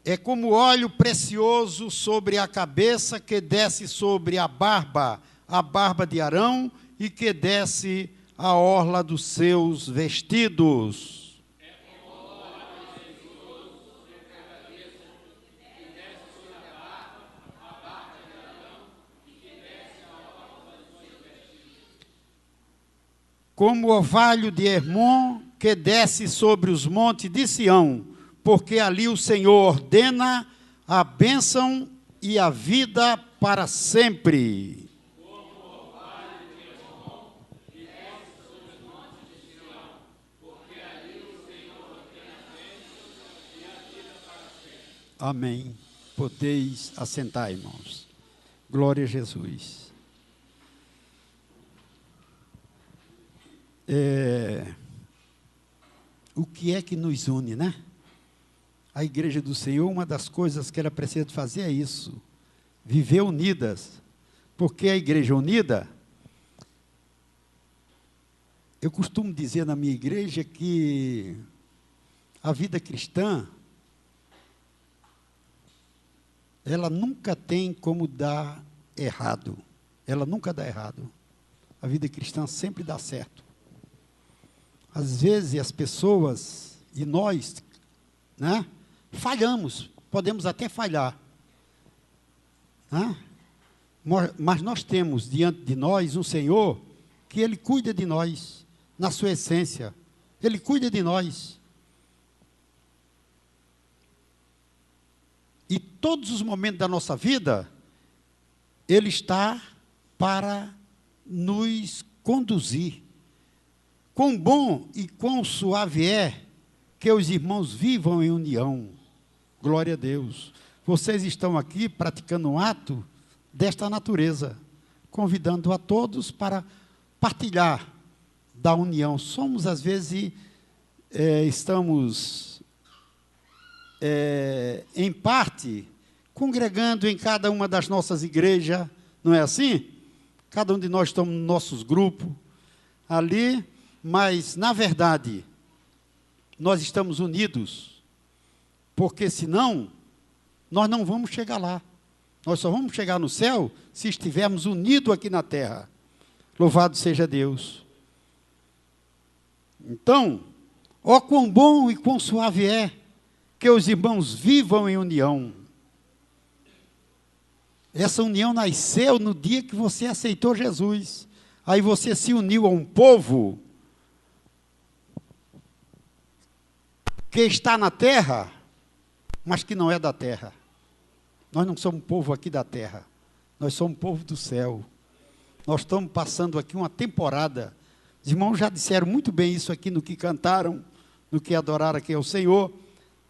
É como óleo precioso sobre a cabeça que desce sobre a barba de Arão, e que desce a orla dos seus vestidos. Como o orvalho de Hermon, que desce sobre os montes de Sião, porque ali o Senhor ordena a bênção e a vida para sempre. Amém. Podeis assentar, irmãos. Glória a Jesus. O que é que nos une, né? A Igreja do Senhor, uma das coisas que ela precisa fazer é isso, viver unidas, porque a Igreja unida, eu costumo dizer na minha igreja que a vida cristã, ela nunca tem como dar errado, ela nunca dá errado, a vida cristã sempre dá certo. Às vezes as pessoas, e nós, né, falhamos, podemos até falhar, né? Mas nós temos diante de nós um Senhor que Ele cuida de nós, na sua essência, Ele cuida de nós. E todos os momentos da nossa vida, Ele está para nos conduzir. Quão bom e quão suave é que os irmãos vivam em união. Glória a Deus. Vocês estão aqui praticando um ato desta natureza, convidando a todos para partilhar da união. Somos, às vezes, estamos, em parte, congregando em cada uma das nossas igrejas, não é assim? Cada um de nós estamos nos nossos grupos ali, mas, na verdade, nós estamos unidos, porque senão, nós não vamos chegar lá. Nós só vamos chegar no céu se estivermos unidos aqui na terra. Louvado seja Deus. Então, ó quão bom e quão suave é que os irmãos vivam em união. Essa união nasceu no dia que você aceitou Jesus. Aí você se uniu a um povo que está na terra, mas que não é da terra. Nós não somos um povo aqui da terra, nós somos um povo do céu. Nós estamos passando aqui uma temporada. Os irmãos já disseram muito bem isso aqui no que cantaram, no que adoraram aqui ao Senhor,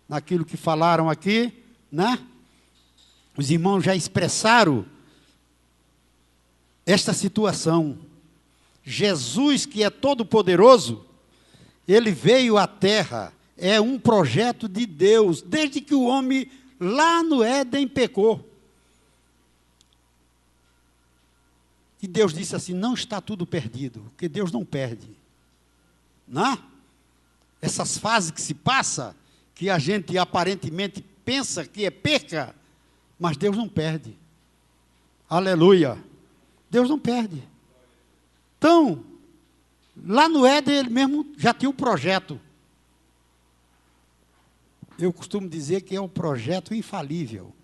naquilo que falaram aqui, né? Os irmãos já expressaram esta situação. Jesus, que é todo-poderoso, Ele veio à terra, é um projeto de Deus, desde que o homem lá no Éden pecou. E Deus disse assim, não está tudo perdido, porque Deus não perde. Não? Essas fases que se passa, que a gente aparentemente pensa que é perca, mas Deus não perde. Aleluia. Deus não perde. Então, lá no Éden, Ele mesmo já tinha um projeto. Eu costumo dizer que é um projeto infalível.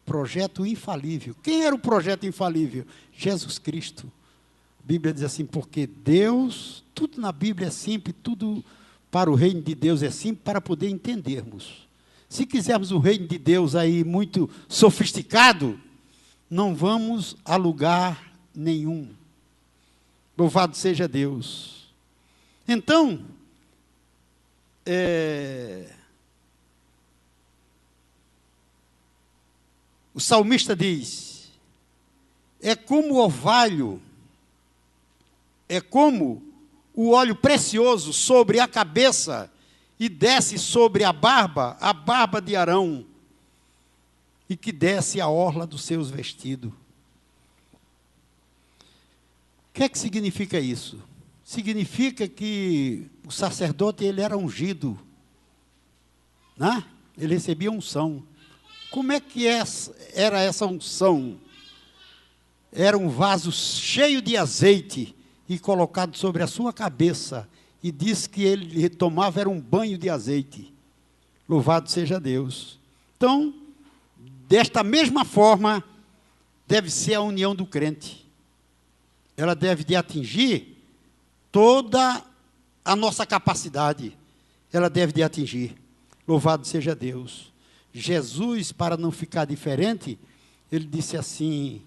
Projeto infalível. Quem era o projeto infalível? Jesus Cristo. A Bíblia diz assim, porque Deus, tudo na Bíblia é simples, tudo para o reino de Deus é simples, para poder entendermos. Se quisermos um reino de Deus aí muito sofisticado, não vamos a lugar nenhum. Louvado seja Deus. Então, o salmista diz, é como o orvalho, é como o óleo precioso sobre a cabeça e desce sobre a barba de Arão, e que desce a orla dos seus vestidos. O que é que significa isso? Significa que o sacerdote, ele era ungido, né? Ele recebia unção. Como é que era essa unção? Era um vaso cheio de azeite e colocado sobre a sua cabeça. E diz que ele tomava era um banho de azeite. Louvado seja Deus. Então, desta mesma forma, deve ser a união do crente. Ela deve de atingir toda a nossa capacidade. Ela deve de atingir. Louvado seja Deus. Jesus, para não ficar diferente, ele disse assim: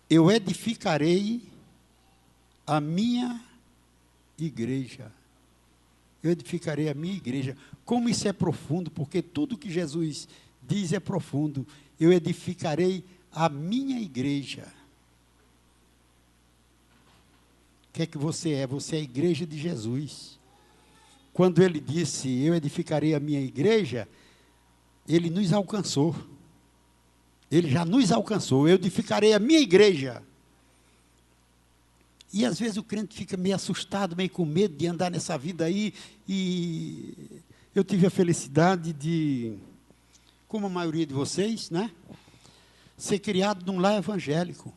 eu edificarei a minha igreja. Eu edificarei a minha igreja. Como isso é profundo, porque tudo que Jesus diz é profundo. Eu edificarei a minha igreja. O que é que você é? Você é a igreja de Jesus. Quando ele disse, eu edificarei a minha igreja, ele nos alcançou. Ele já nos alcançou. Eu edificarei a minha igreja. E às vezes o crente fica meio assustado, meio com medo de andar nessa vida aí. E eu tive a felicidade de, como a maioria de vocês, né, ser criado num lar evangélico.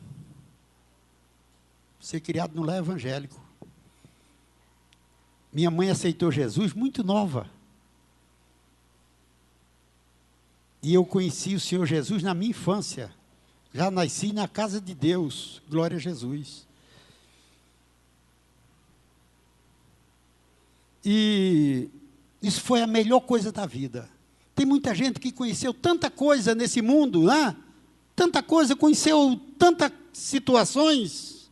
Ser criado num lar evangélico. Minha mãe aceitou Jesus muito nova. E eu conheci o Senhor Jesus na minha infância. Já nasci na casa de Deus. Glória a Jesus. E isso foi a melhor coisa da vida. Tem muita gente que conheceu tanta coisa nesse mundo, né? Tanta coisa, conheceu tantas situações.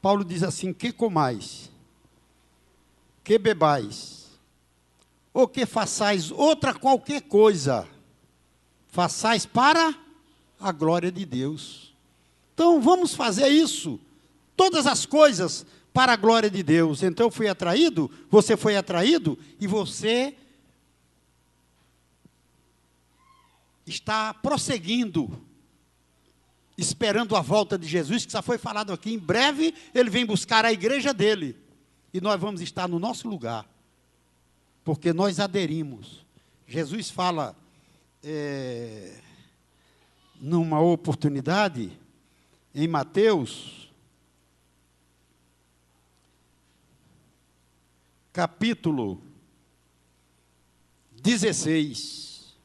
Paulo diz assim: que comais, que bebais, ou que façais outra qualquer coisa, façais para a glória de Deus. Então, vamos fazer isso, todas as coisas para a glória de Deus. Então, eu fui atraído, você foi atraído, e você está prosseguindo, esperando a volta de Jesus, que já foi falado aqui. Em breve, ele vem buscar a igreja dele, e nós vamos estar no nosso lugar, porque nós aderimos. Jesus fala, numa oportunidade, em Mateus, capítulo 16,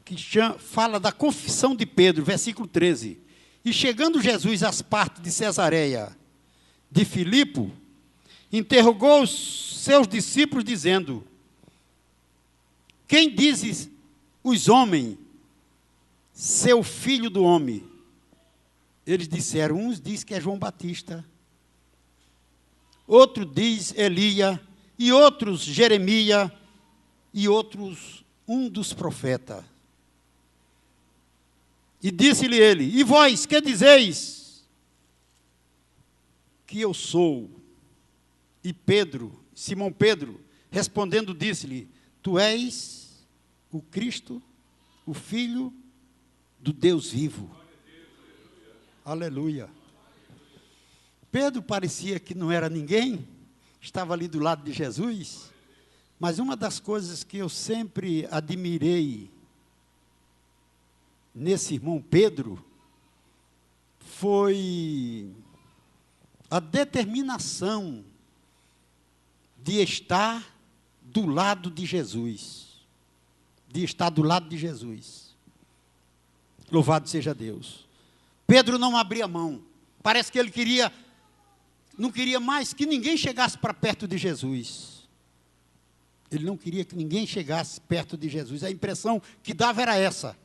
que fala da confissão de Pedro, versículo 13. E chegando Jesus às partes de Cesareia de Filipe, interrogou os seus discípulos, dizendo: quem dizes os homens ser o filho do homem? Eles disseram, uns diz que é João Batista, outro diz Elia, e outros Jeremias, e outros um dos profetas. E disse-lhe ele: e vós, que dizeis que eu sou? E Pedro, Simão Pedro, respondendo, disse-lhe: tu és o Cristo, o Filho do Deus vivo. Aleluia. Pedro parecia que não era ninguém, estava ali do lado de Jesus, mas uma das coisas que eu sempre admirei nesse irmão Pedro foi a determinação de estar do lado de Jesus. De estar do lado de Jesus. Louvado seja Deus. Pedro não abria mão. Parece que ele não queria mais que ninguém chegasse para perto de Jesus. Ele não queria que ninguém chegasse perto de Jesus. A impressão que dava era essa.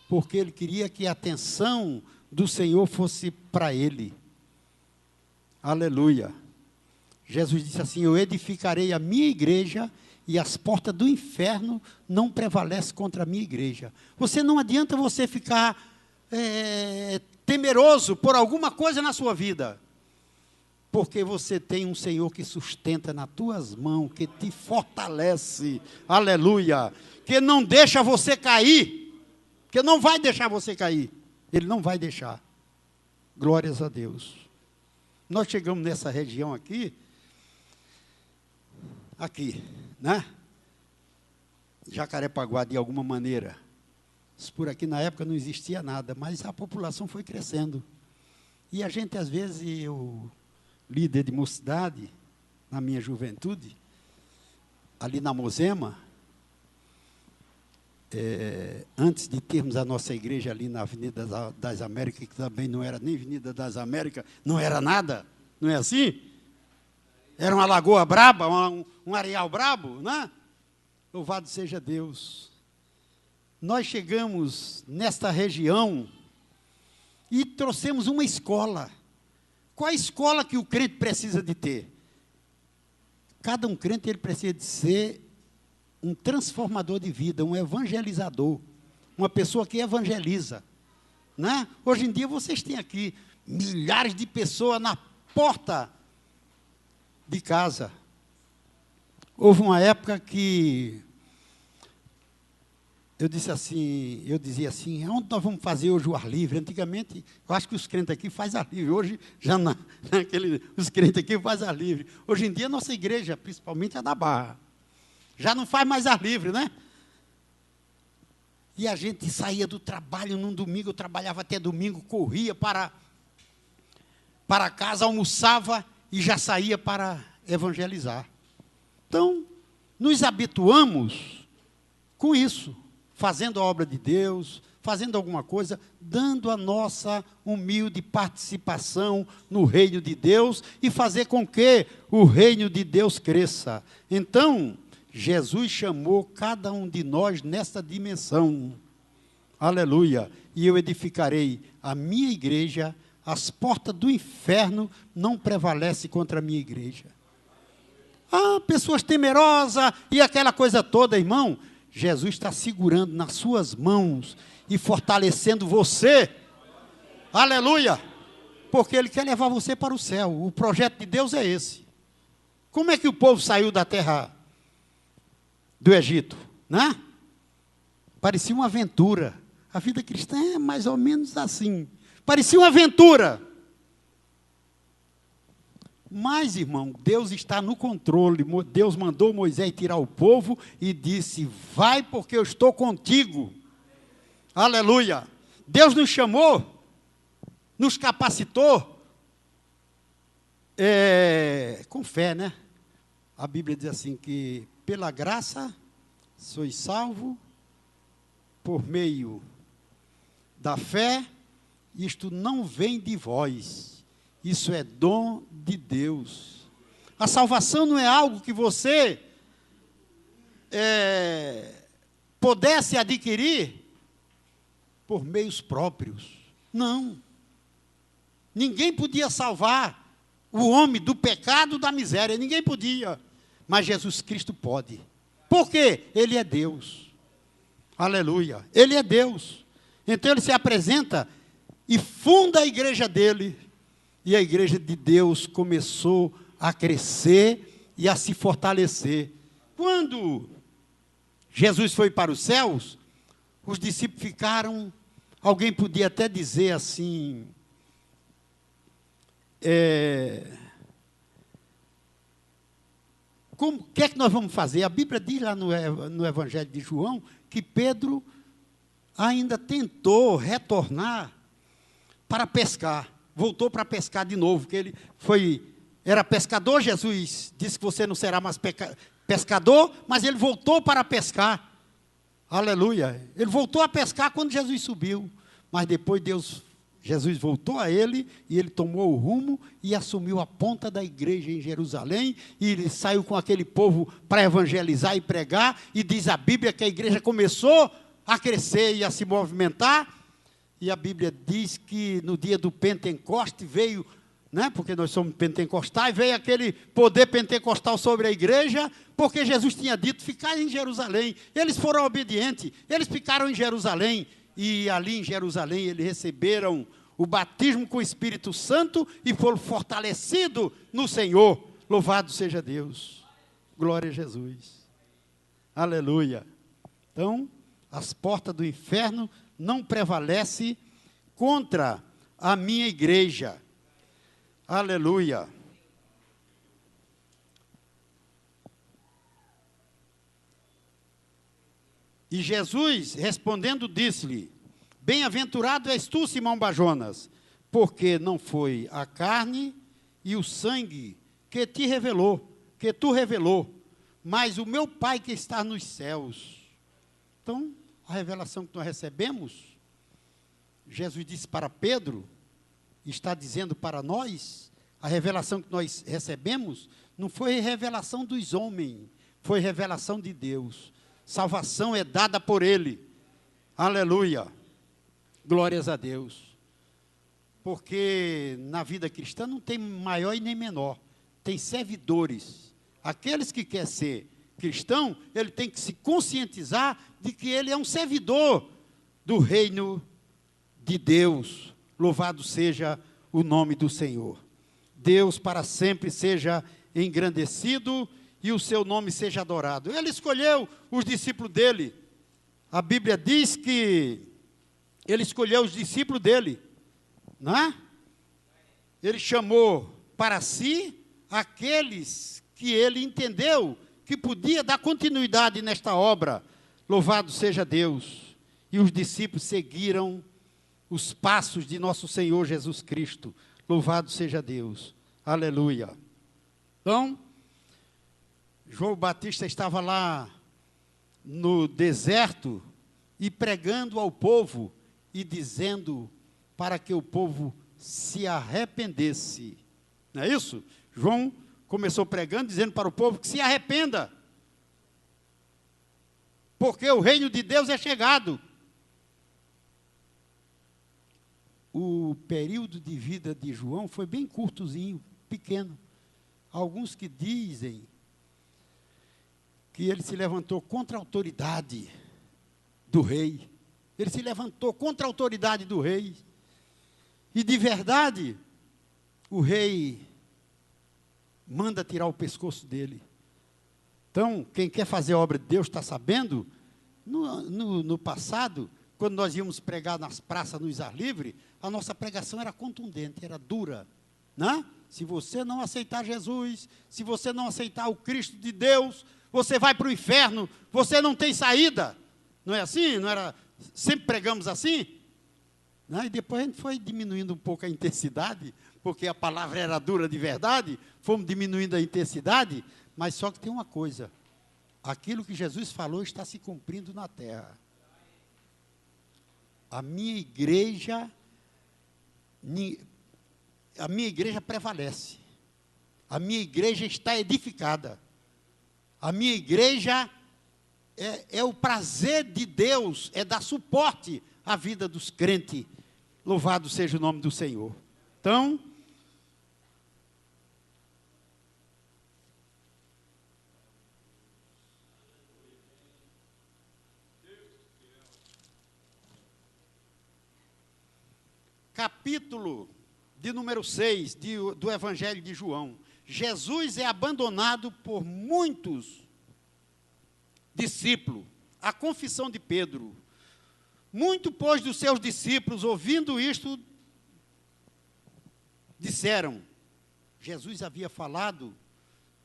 Porque ele queria que a atenção do Senhor fosse para ele. Aleluia. Jesus disse assim: eu edificarei a minha igreja e as portas do inferno não prevalecem contra a minha igreja. Não adianta você ficar temeroso por alguma coisa na sua vida, porque você tem um Senhor que sustenta nas tuas mãos, que te fortalece, aleluia, que não deixa você cair, que não vai deixar você cair, Ele não vai deixar. Glórias a Deus. Nós chegamos nessa região aqui, né? Jacarepaguá, de alguma maneira. Por aqui, na época, não existia nada, mas a população foi crescendo. E a gente, às vezes, eu, líder de mocidade, na minha juventude, ali na Mosema, antes de termos a nossa igreja ali na Avenida das Américas, que também não era nem Avenida das Américas, não era nada, não é assim? Era uma lagoa braba, um areal brabo, né? Louvado seja Deus. Nós chegamos nesta região e trouxemos uma escola. Qual a escola que o crente precisa de ter? Cada um crente ele precisa de ser um transformador de vida, um evangelizador, uma pessoa que evangeliza, né? Hoje em dia vocês têm aqui milhares de pessoas na porta de casa. Houve uma época que eu dizia assim, onde nós vamos fazer hoje o ar livre? Antigamente, eu acho que os crentes aqui fazem ar livre, hoje já os crentes aqui fazem ar livre. Hoje em dia, nossa igreja, principalmente a da Barra, já não faz mais ar livre, né? E a gente saía do trabalho num domingo, eu trabalhava até domingo, corria para casa, almoçava e já saía para evangelizar. Então, nos habituamos com isso, fazendo a obra de Deus, fazendo alguma coisa, dando a nossa humilde participação no reino de Deus e fazer com que o reino de Deus cresça. Então, Jesus chamou cada um de nós nesta dimensão. Aleluia. E eu edificarei a minha igreja, as portas do inferno não prevalecem contra a minha igreja. Ah, pessoas temerosas e aquela coisa toda, irmão. Jesus está segurando nas suas mãos e fortalecendo você. Aleluia. Porque Ele quer levar você para o céu. O projeto de Deus é esse. Como é que o povo saiu da terra do Egito, né? Parecia uma aventura. A vida cristã é mais ou menos assim. Parecia uma aventura. Mas, irmão, Deus está no controle. Deus mandou Moisés tirar o povo e disse, vai porque eu estou contigo. Aleluia. Deus nos chamou, nos capacitou, com fé, né? A Bíblia diz assim que pela graça sois salvo por meio da fé, isto não vem de vós, isso é dom de Deus. A salvação não é algo que você pudesse adquirir por meios próprios. Não. Ninguém podia salvar o homem do pecado, da miséria. Ninguém podia. Mas Jesus Cristo pode. Por quê? Ele é Deus. Aleluia. Ele é Deus. Então ele se apresenta e funda a igreja dele. E a igreja de Deus começou a crescer e a se fortalecer. Quando Jesus foi para os céus, os discípulos ficaram, alguém podia até dizer assim, o que é que nós vamos fazer? A Bíblia diz lá no Evangelho de João, que Pedro ainda tentou retornar para pescar. Voltou para pescar de novo, porque ele era pescador. Jesus disse que você não será mais pescador, mas ele voltou para pescar. Aleluia. Ele voltou a pescar quando Jesus subiu, mas depois Jesus voltou a ele, e ele tomou o rumo e assumiu a ponta da igreja em Jerusalém, e ele saiu com aquele povo para evangelizar e pregar, e diz a Bíblia que a igreja começou a crescer e a se movimentar. E a Bíblia diz que no dia do Pentecoste veio, né, porque nós somos pentecostais, veio aquele poder pentecostal sobre a igreja, porque Jesus tinha dito, ficar em Jerusalém. Eles foram obedientes, eles ficaram em Jerusalém, e ali em Jerusalém eles receberam o batismo com o Espírito Santo e foram fortalecidos no Senhor. Louvado seja Deus. Glória a Jesus. Aleluia. Então, as portas do inferno não prevalece contra a minha igreja. Aleluia. E Jesus, respondendo, disse-lhe: bem-aventurado és tu, Simão Bajonas, porque não foi a carne e o sangue que tu revelou, mas o meu Pai que está nos céus. Então, a revelação que nós recebemos, Jesus disse para Pedro, está dizendo para nós, a revelação que nós recebemos, não foi revelação dos homens, foi revelação de Deus. Salvação é dada por Ele. Aleluia. Glórias a Deus. Porque na vida cristã não tem maior e nem menor. Tem servidores. Aqueles que querem ser cristão, ele tem que se conscientizar de que ele é um servidor do reino de Deus. Louvado seja o nome do Senhor. Deus para sempre seja engrandecido e o seu nome seja adorado. Ele escolheu os discípulos dele. A Bíblia diz que ele escolheu os discípulos dele, não é? Ele chamou para si aqueles que ele entendeu que podia dar continuidade nesta obra. Louvado seja Deus. E os discípulos seguiram os passos de nosso Senhor Jesus Cristo. Louvado seja Deus. Aleluia. Então, João Batista estava lá no deserto e pregando ao povo e dizendo para que o povo se arrependesse. Não é isso? João começou pregando, dizendo para o povo que se arrependa, porque o reino de Deus é chegado. O período de vida de João foi bem curtozinho, pequeno. Alguns que dizem que ele se levantou contra a autoridade do rei. Ele se levantou contra a autoridade do rei. E de verdade, o rei manda tirar o pescoço dele. Então, quem quer fazer a obra de Deus está sabendo, no passado, quando nós íamos pregar nas praças, no ar livre, a nossa pregação era contundente, era dura, né? Se você não aceitar Jesus, se você não aceitar o Cristo de Deus, você vai para o inferno, você não tem saída. Não é assim? Não era, sempre pregamos assim? Né? E depois a gente foi diminuindo um pouco a intensidade, porque a palavra era dura de verdade, fomos diminuindo a intensidade, mas só que tem uma coisa, aquilo que Jesus falou está se cumprindo na terra. A minha igreja prevalece. A minha igreja está edificada. A minha igreja é o prazer de Deus, é dar suporte à vida dos crentes. Louvado seja o nome do Senhor. Então, capítulo de número 6 do Evangelho de João. Jesus é abandonado por muitos discípulos. A confissão de Pedro. Muito, pois, dos seus discípulos, ouvindo isto, disseram, Jesus havia falado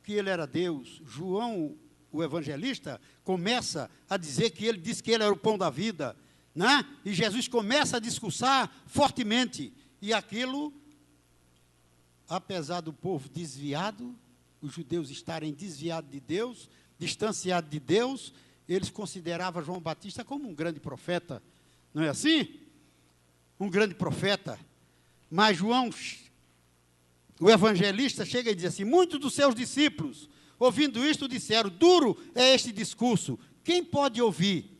que ele era Deus. João, o evangelista, começa a dizer que ele disse que ele era o pão da vida, né? E Jesus começa a discursar fortemente. E aquilo, apesar do povo desviado, os judeus estarem desviados de Deus, distanciados de Deus, eles consideravam João Batista como um grande profeta. Não é assim? Um grande profeta. Mas João, o evangelista, chega e diz assim, muitos dos seus discípulos, ouvindo isto, disseram, duro é este discurso, quem pode ouvir?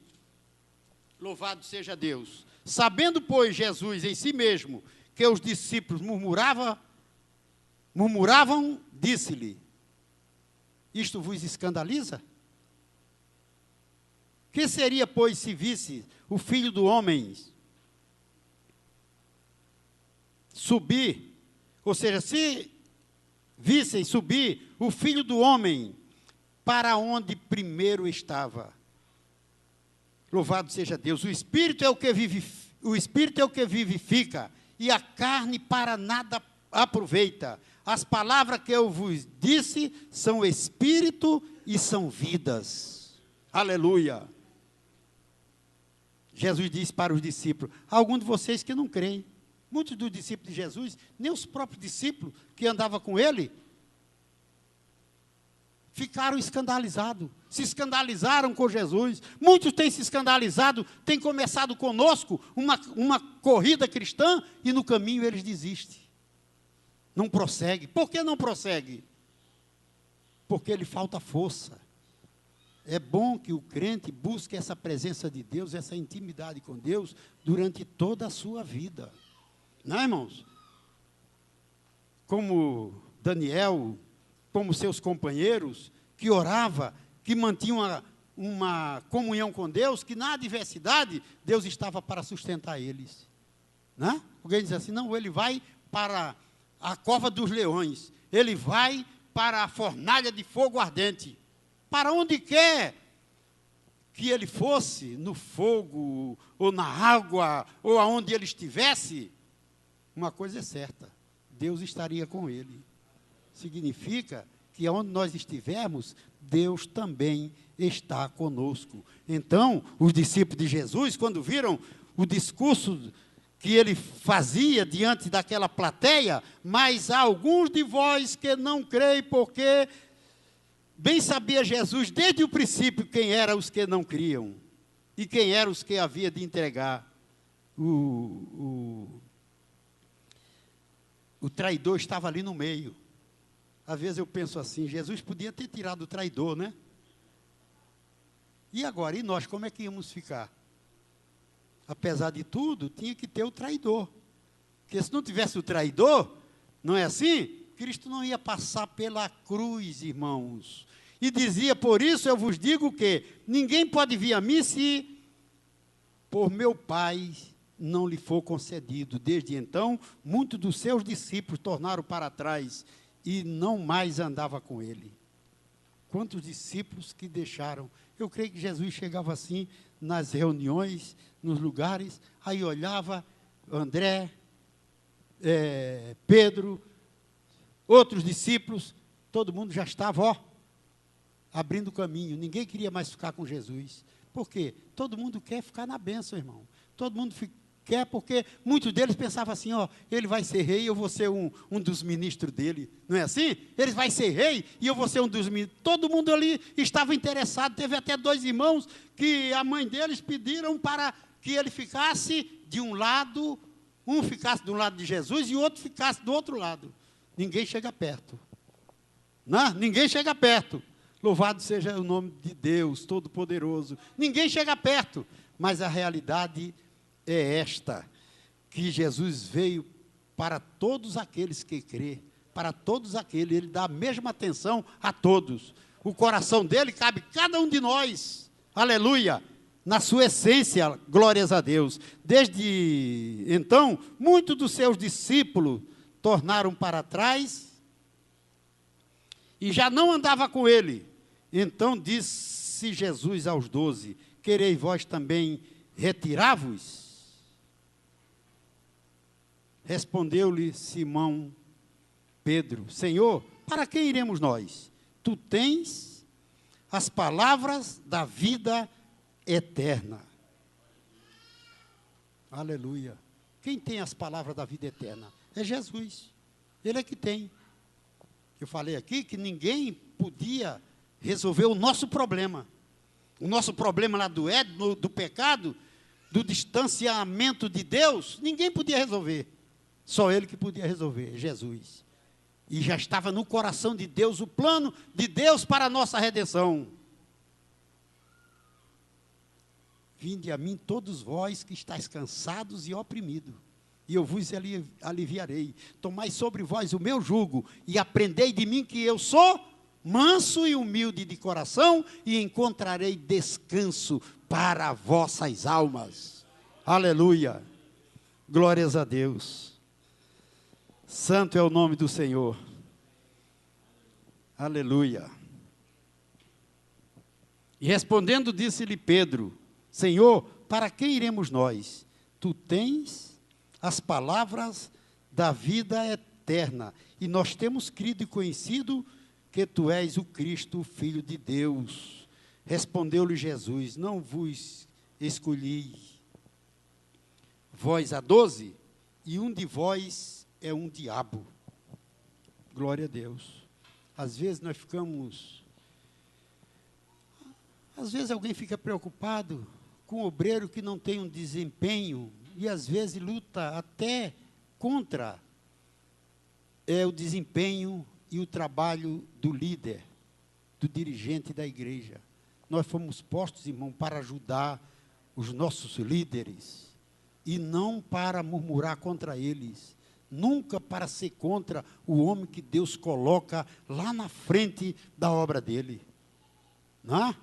Louvado seja Deus. Sabendo, pois, Jesus em si mesmo, que os discípulos murmuravam, disse-lhe, isto vos escandaliza? Que seria, pois, se visse o Filho do Homem subir, ou seja, se vissem subir o Filho do Homem para onde primeiro estava? Louvado seja Deus. O Espírito é o que vivifica, e a carne para nada aproveita. As palavras que eu vos disse são espírito e são vidas. Aleluia. Jesus disse para os discípulos: há alguns de vocês que não creem. Muitos dos discípulos de Jesus, nem os próprios discípulos que andavam com ele, ficaram escandalizados, se escandalizaram com Jesus. Muitos têm se escandalizado, têm começado conosco uma corrida cristã e no caminho eles desistem. Não prossegue. Por que não prossegue? Porque lhe falta força. É bom que o crente busque essa presença de Deus, essa intimidade com Deus, durante toda a sua vida. Não é, irmãos? Como Daniel, como seus companheiros, que orava, que mantinham uma comunhão com Deus, que na adversidade, Deus estava para sustentar eles. Né? Alguém diz assim: não, ele vai para a cova dos leões, ele vai para a fornalha de fogo ardente. Para onde quer que ele fosse, no fogo, ou na água, ou aonde ele estivesse, uma coisa é certa: Deus estaria com ele. Significa que aonde nós estivermos, Deus também está conosco. Então, os discípulos de Jesus, quando viram o discurso que ele fazia diante daquela plateia: mas há alguns de vós que não creem, porque bem sabia Jesus desde o princípio quem eram os que não criam e quem eram os que havia de entregar. O traidor estava ali no meio. Às vezes eu penso assim: Jesus podia ter tirado o traidor, né? E agora? E nós, como é que íamos ficar? Apesar de tudo, tinha que ter o traidor. Porque se não tivesse o traidor, não é assim? Cristo não ia passar pela cruz, irmãos. E dizia: por isso eu vos digo que ninguém pode vir a mim se por meu Pai não lhe for concedido. Desde então, muitos dos seus discípulos tornaram para trás e não mais andava com ele. Quantos discípulos que deixaram? Eu creio que Jesus chegava assim nas reuniões, nos lugares, aí olhava André, Pedro, outros discípulos, todo mundo já estava, abrindo caminho. Ninguém queria mais ficar com Jesus. Por quê? Todo mundo quer ficar na bênção, irmão. Todo mundo quer, porque muitos deles pensavam assim: ele vai ser rei e eu vou ser um dos ministros dele. Não é assim? Ele vai ser rei e eu vou ser um dos ministros. Todo mundo ali estava interessado. Teve até 2 irmãos que a mãe deles pediram para que ele ficasse de um lado, um ficasse do lado de Jesus e o outro ficasse do outro lado. Ninguém chega perto. Não? Ninguém chega perto. Louvado seja o nome de Deus Todo-Poderoso. Ninguém chega perto. Mas a realidade é esta: que Jesus veio para todos aqueles que crê, para todos aqueles, ele dá a mesma atenção a todos. O coração dele cabe cada um de nós, aleluia, na sua essência, glórias a Deus. Desde então, muitos dos seus discípulos tornaram para trás e já não andava com ele. Então disse Jesus aos 12: quereis vós também retirar-vos? Respondeu-lhe Simão Pedro: Senhor, para quem iremos nós? Tu tens as palavras da vida eterna. Aleluia. Quem tem as palavras da vida eterna? É Jesus. Ele é que tem. Eu falei aqui que ninguém podia resolver o nosso problema. O nosso problema lá do pecado, do distanciamento de Deus, ninguém podia resolver. Só Ele que podia resolver, Jesus. E já estava no coração de Deus o plano de Deus para a nossa redenção. Vinde a mim todos vós que estáis cansados e oprimidos, e eu vos aliviarei. Tomai sobre vós o meu jugo, e aprendei de mim que eu sou manso e humilde de coração, e encontrarei descanso para vossas almas. Aleluia. Glórias a Deus. Santo é o nome do Senhor. Aleluia. E respondendo, disse-lhe Pedro: Senhor, para quem iremos nós? Tu tens as palavras da vida eterna. E nós temos crido e conhecido que tu és o Cristo, o Filho de Deus. Respondeu-lhe Jesus: não vos escolhi vós a 12, e um de vós é um diabo. Glória a Deus. Às vezes nós ficamos... Às vezes alguém fica preocupado com o obreiro que não tem um desempenho, e às vezes luta até contra o desempenho e o trabalho do líder, do dirigente da igreja. Nós fomos postos, irmão, para ajudar os nossos líderes, e não para murmurar contra eles, nunca para ser contra o homem que Deus coloca lá na frente da obra dele. Não é?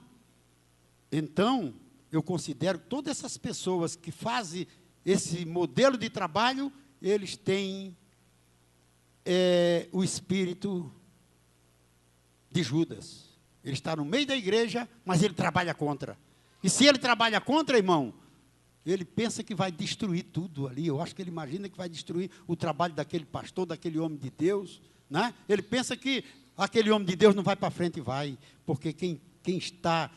Então, eu considero que todas essas pessoas que fazem esse modelo de trabalho, eles têm o espírito de Judas. Ele está no meio da igreja, mas ele trabalha contra. E se ele trabalha contra, irmão, ele pensa que vai destruir tudo ali. Eu acho que ele imagina que vai destruir o trabalho daquele pastor, daquele homem de Deus, né? Ele pensa que aquele homem de Deus não vai para frente, e vai, porque quem está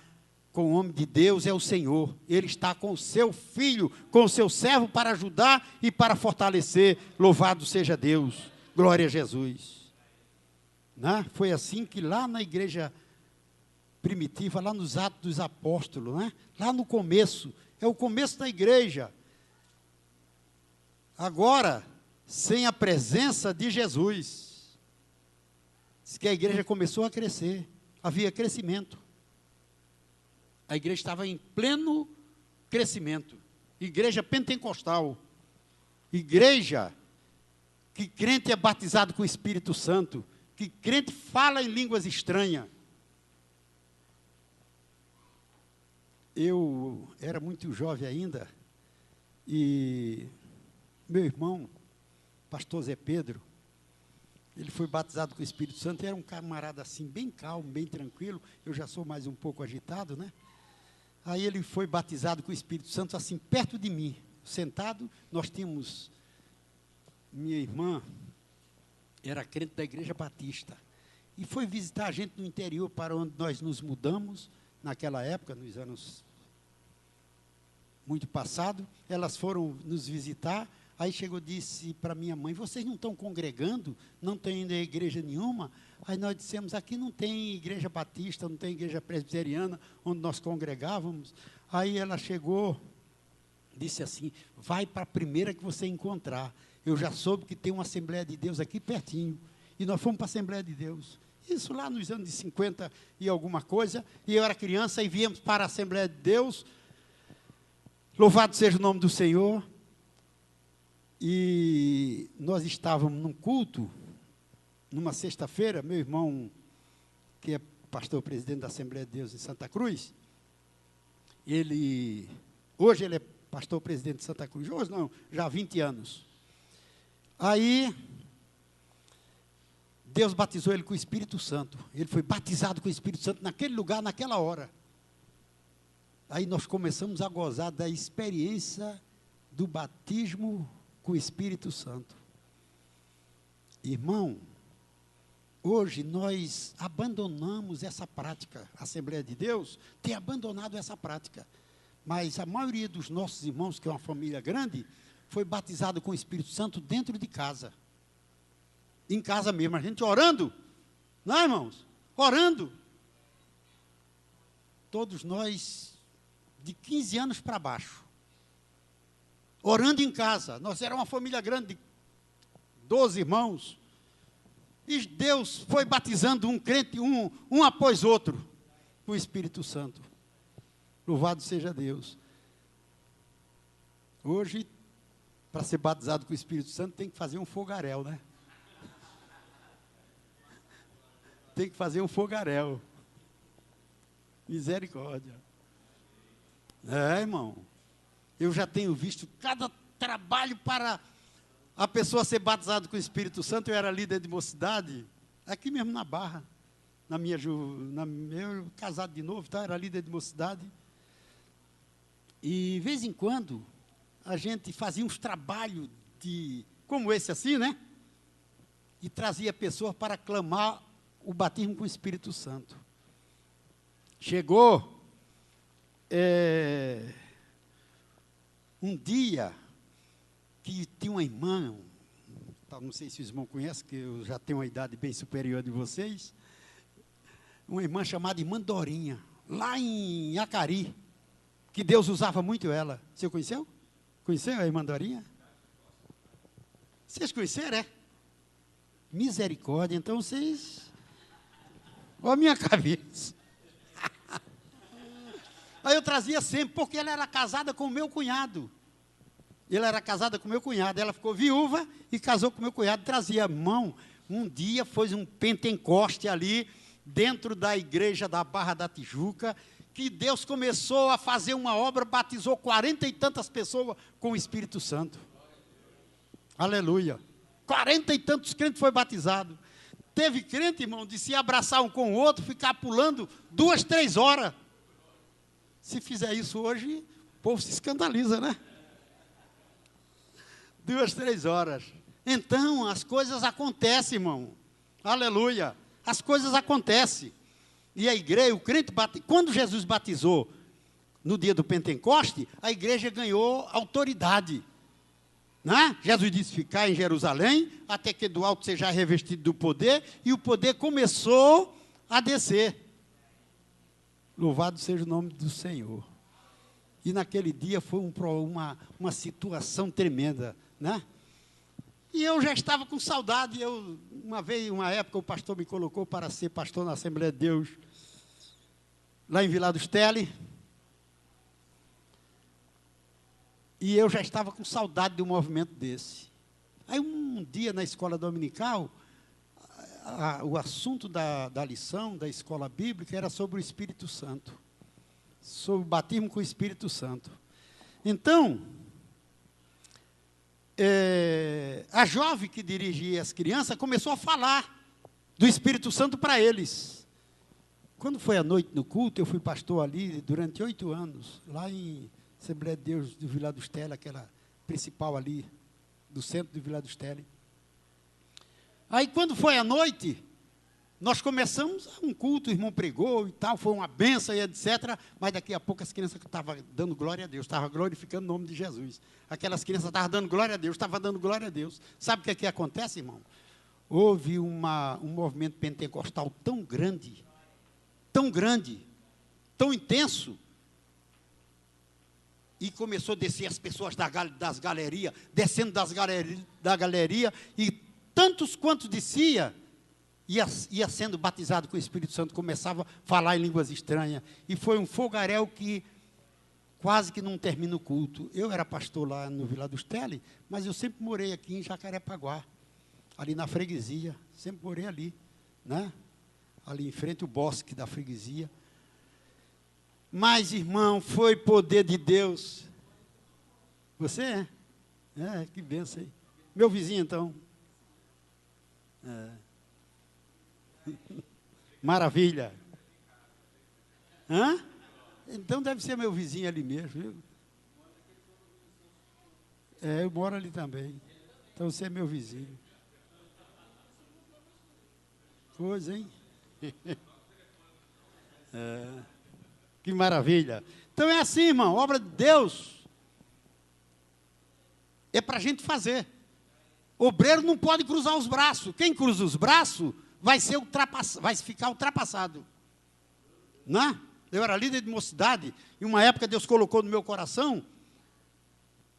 com o homem de Deus é o Senhor. Ele está com o seu filho, com o seu servo para ajudar e para fortalecer. Louvado seja Deus. Glória a Jesus. Né? Foi assim que lá na igreja primitiva, lá nos Atos dos Apóstolos, né? Lá no começo, é o começo da igreja. Agora, sem a presença de Jesus, diz que a igreja começou a crescer, havia crescimento. A igreja estava em pleno crescimento. Igreja pentecostal. Igreja que crente é batizado com o Espírito Santo. Que crente fala em línguas estranhas. Eu era muito jovem ainda. E meu irmão, pastor Zé Pedro, ele foi batizado com o Espírito Santo. Era um camarada assim, bem calmo, bem tranquilo. Eu já sou mais um pouco agitado, né? Aí ele foi batizado com o Espírito Santo, assim, perto de mim, sentado. Nós tínhamos, minha irmã era crente da Igreja Batista, e foi visitar a gente no interior, para onde nós nos mudamos, naquela época, nos anos muito passados. Elas foram nos visitar, aí chegou e disse para minha mãe: vocês não estão congregando? Não tem ainda igreja nenhuma? Aí nós dissemos: aqui não tem igreja batista, não tem igreja presbiteriana, onde nós congregávamos. Aí ela chegou, disse assim: vai para a primeira que você encontrar. Eu já soube que tem uma Assembleia de Deus aqui pertinho. E nós fomos para a Assembleia de Deus. Isso lá nos anos de 50 e alguma coisa. E eu era criança e viemos para a Assembleia de Deus. Louvado seja o nome do Senhor. E nós estávamos num culto, numa sexta-feira. Meu irmão, que é pastor presidente da Assembleia de Deus em Santa Cruz, hoje ele é pastor presidente de Santa Cruz. Hoje não, já há 20 anos. Aí, Deus batizou ele com o Espírito Santo. Ele foi batizado com o Espírito Santo naquele lugar, naquela hora. Aí nós começamos a gozar da experiência do batismo com o Espírito Santo. Irmão, hoje nós abandonamos essa prática. A Assembleia de Deus tem abandonado essa prática. Mas a maioria dos nossos irmãos, que é uma família grande, foi batizado com o Espírito Santo dentro de casa. Em casa mesmo, a gente orando. Não, irmãos? Orando. Todos nós, de 15 anos para baixo. Orando em casa. Nós éramos uma família grande, de 12 irmãos. E Deus foi batizando um crente, um após outro, com o Espírito Santo. Louvado seja Deus. Hoje, para ser batizado com o Espírito Santo, tem que fazer um fogaréu, né? Tem que fazer um fogaréu. Misericórdia. Irmão. Eu já tenho visto cada trabalho para a pessoa ser batizada com o Espírito Santo. Eu era líder de mocidade, aqui mesmo na Barra. Eu casado de novo, tá? Era líder de mocidade. E, de vez em quando, a gente fazia uns trabalhos como esse assim, né? E trazia pessoas para clamar o batismo com o Espírito Santo. Chegou um dia que tinha uma irmã, não sei se os irmãos conhecem, que eu já tenho uma idade bem superior de vocês, uma irmã chamada Irmã Dorinha, lá em Acari, que Deus usava muito ela. Você conheceu? Conheceu a Irmã Dorinha? Vocês conheceram, é? Misericórdia, então vocês... Olha a minha cabeça. Aí eu trazia sempre, porque ela era casada com o meu cunhado. Ela era casada com o meu cunhado, ela ficou viúva e casou com o meu cunhado, trazia mão. Um dia foi um pentecoste ali, dentro da igreja da Barra da Tijuca, que Deus começou a fazer uma obra, batizou 40 e tantas pessoas com o Espírito Santo. Aleluia. 40 e tantos crentes foram batizados. Teve crente, irmão, de se abraçar um com o outro, ficar pulando 2, 3 horas. Se fizer isso hoje, o povo se escandaliza, né? 2, 3 horas. Então, as coisas acontecem, irmão. Aleluia. As coisas acontecem. E a igreja, o crente, quando Jesus batizou no dia do Pentecoste, a igreja ganhou autoridade. Né? Jesus disse, ficar em Jerusalém, até que do alto seja revestido do poder, e o poder começou a descer. Louvado seja o nome do Senhor. E naquele dia foi uma situação tremenda, né? E eu já estava com saudade. Uma época, o pastor me colocou para ser pastor na Assembleia de Deus, lá em Vila dos Teles. E eu já estava com saudade de um movimento desse. Aí um dia na escola dominical, o assunto da lição, da escola bíblica, era sobre o Espírito Santo. Sobre o batismo com o Espírito Santo. Então, a jovem que dirigia as crianças começou a falar do Espírito Santo para eles. Quando foi à noite no culto, eu fui pastor ali durante 8 anos, lá em Assembleia de Deus do Vila dos Teles, aquela principal ali, do centro do Vila dos Teles. Aí, quando foi à noite, nós começamos um culto, o irmão pregou e tal, foi uma benção e etc. Mas daqui a pouco as crianças estavam dando glória a Deus, estavam glorificando o nome de Jesus. Aquelas crianças estavam dando glória a Deus, estavam dando glória a Deus. Sabe o que acontece, irmão? Houve um movimento pentecostal tão grande, tão intenso, e começou a descer as pessoas das galerias, descendo da galeria, e tantos quantos descia, ia sendo batizado com o Espírito Santo, começava a falar em línguas estranhas, e foi um fogaréu que quase que não termina o culto. Eu era pastor lá no Vila dos Teles, mas eu sempre morei aqui em Jacarepaguá, ali na freguesia, sempre morei ali, né? Ali em frente ao bosque da freguesia. Mas, irmão, foi poder de Deus. Você é? Que benção aí. Meu vizinho, então. Maravilha. Hã? Então deve ser meu vizinho ali mesmo, viu? Eu moro ali também. Então você é meu vizinho. Pois, hein? Que maravilha. Então é assim, irmão, obra de Deus é para a gente fazer. Obreiro não pode cruzar os braços. Quem cruza os braços vai ficar ultrapassado. Né? Eu era líder de mocidade, e uma época Deus colocou no meu coração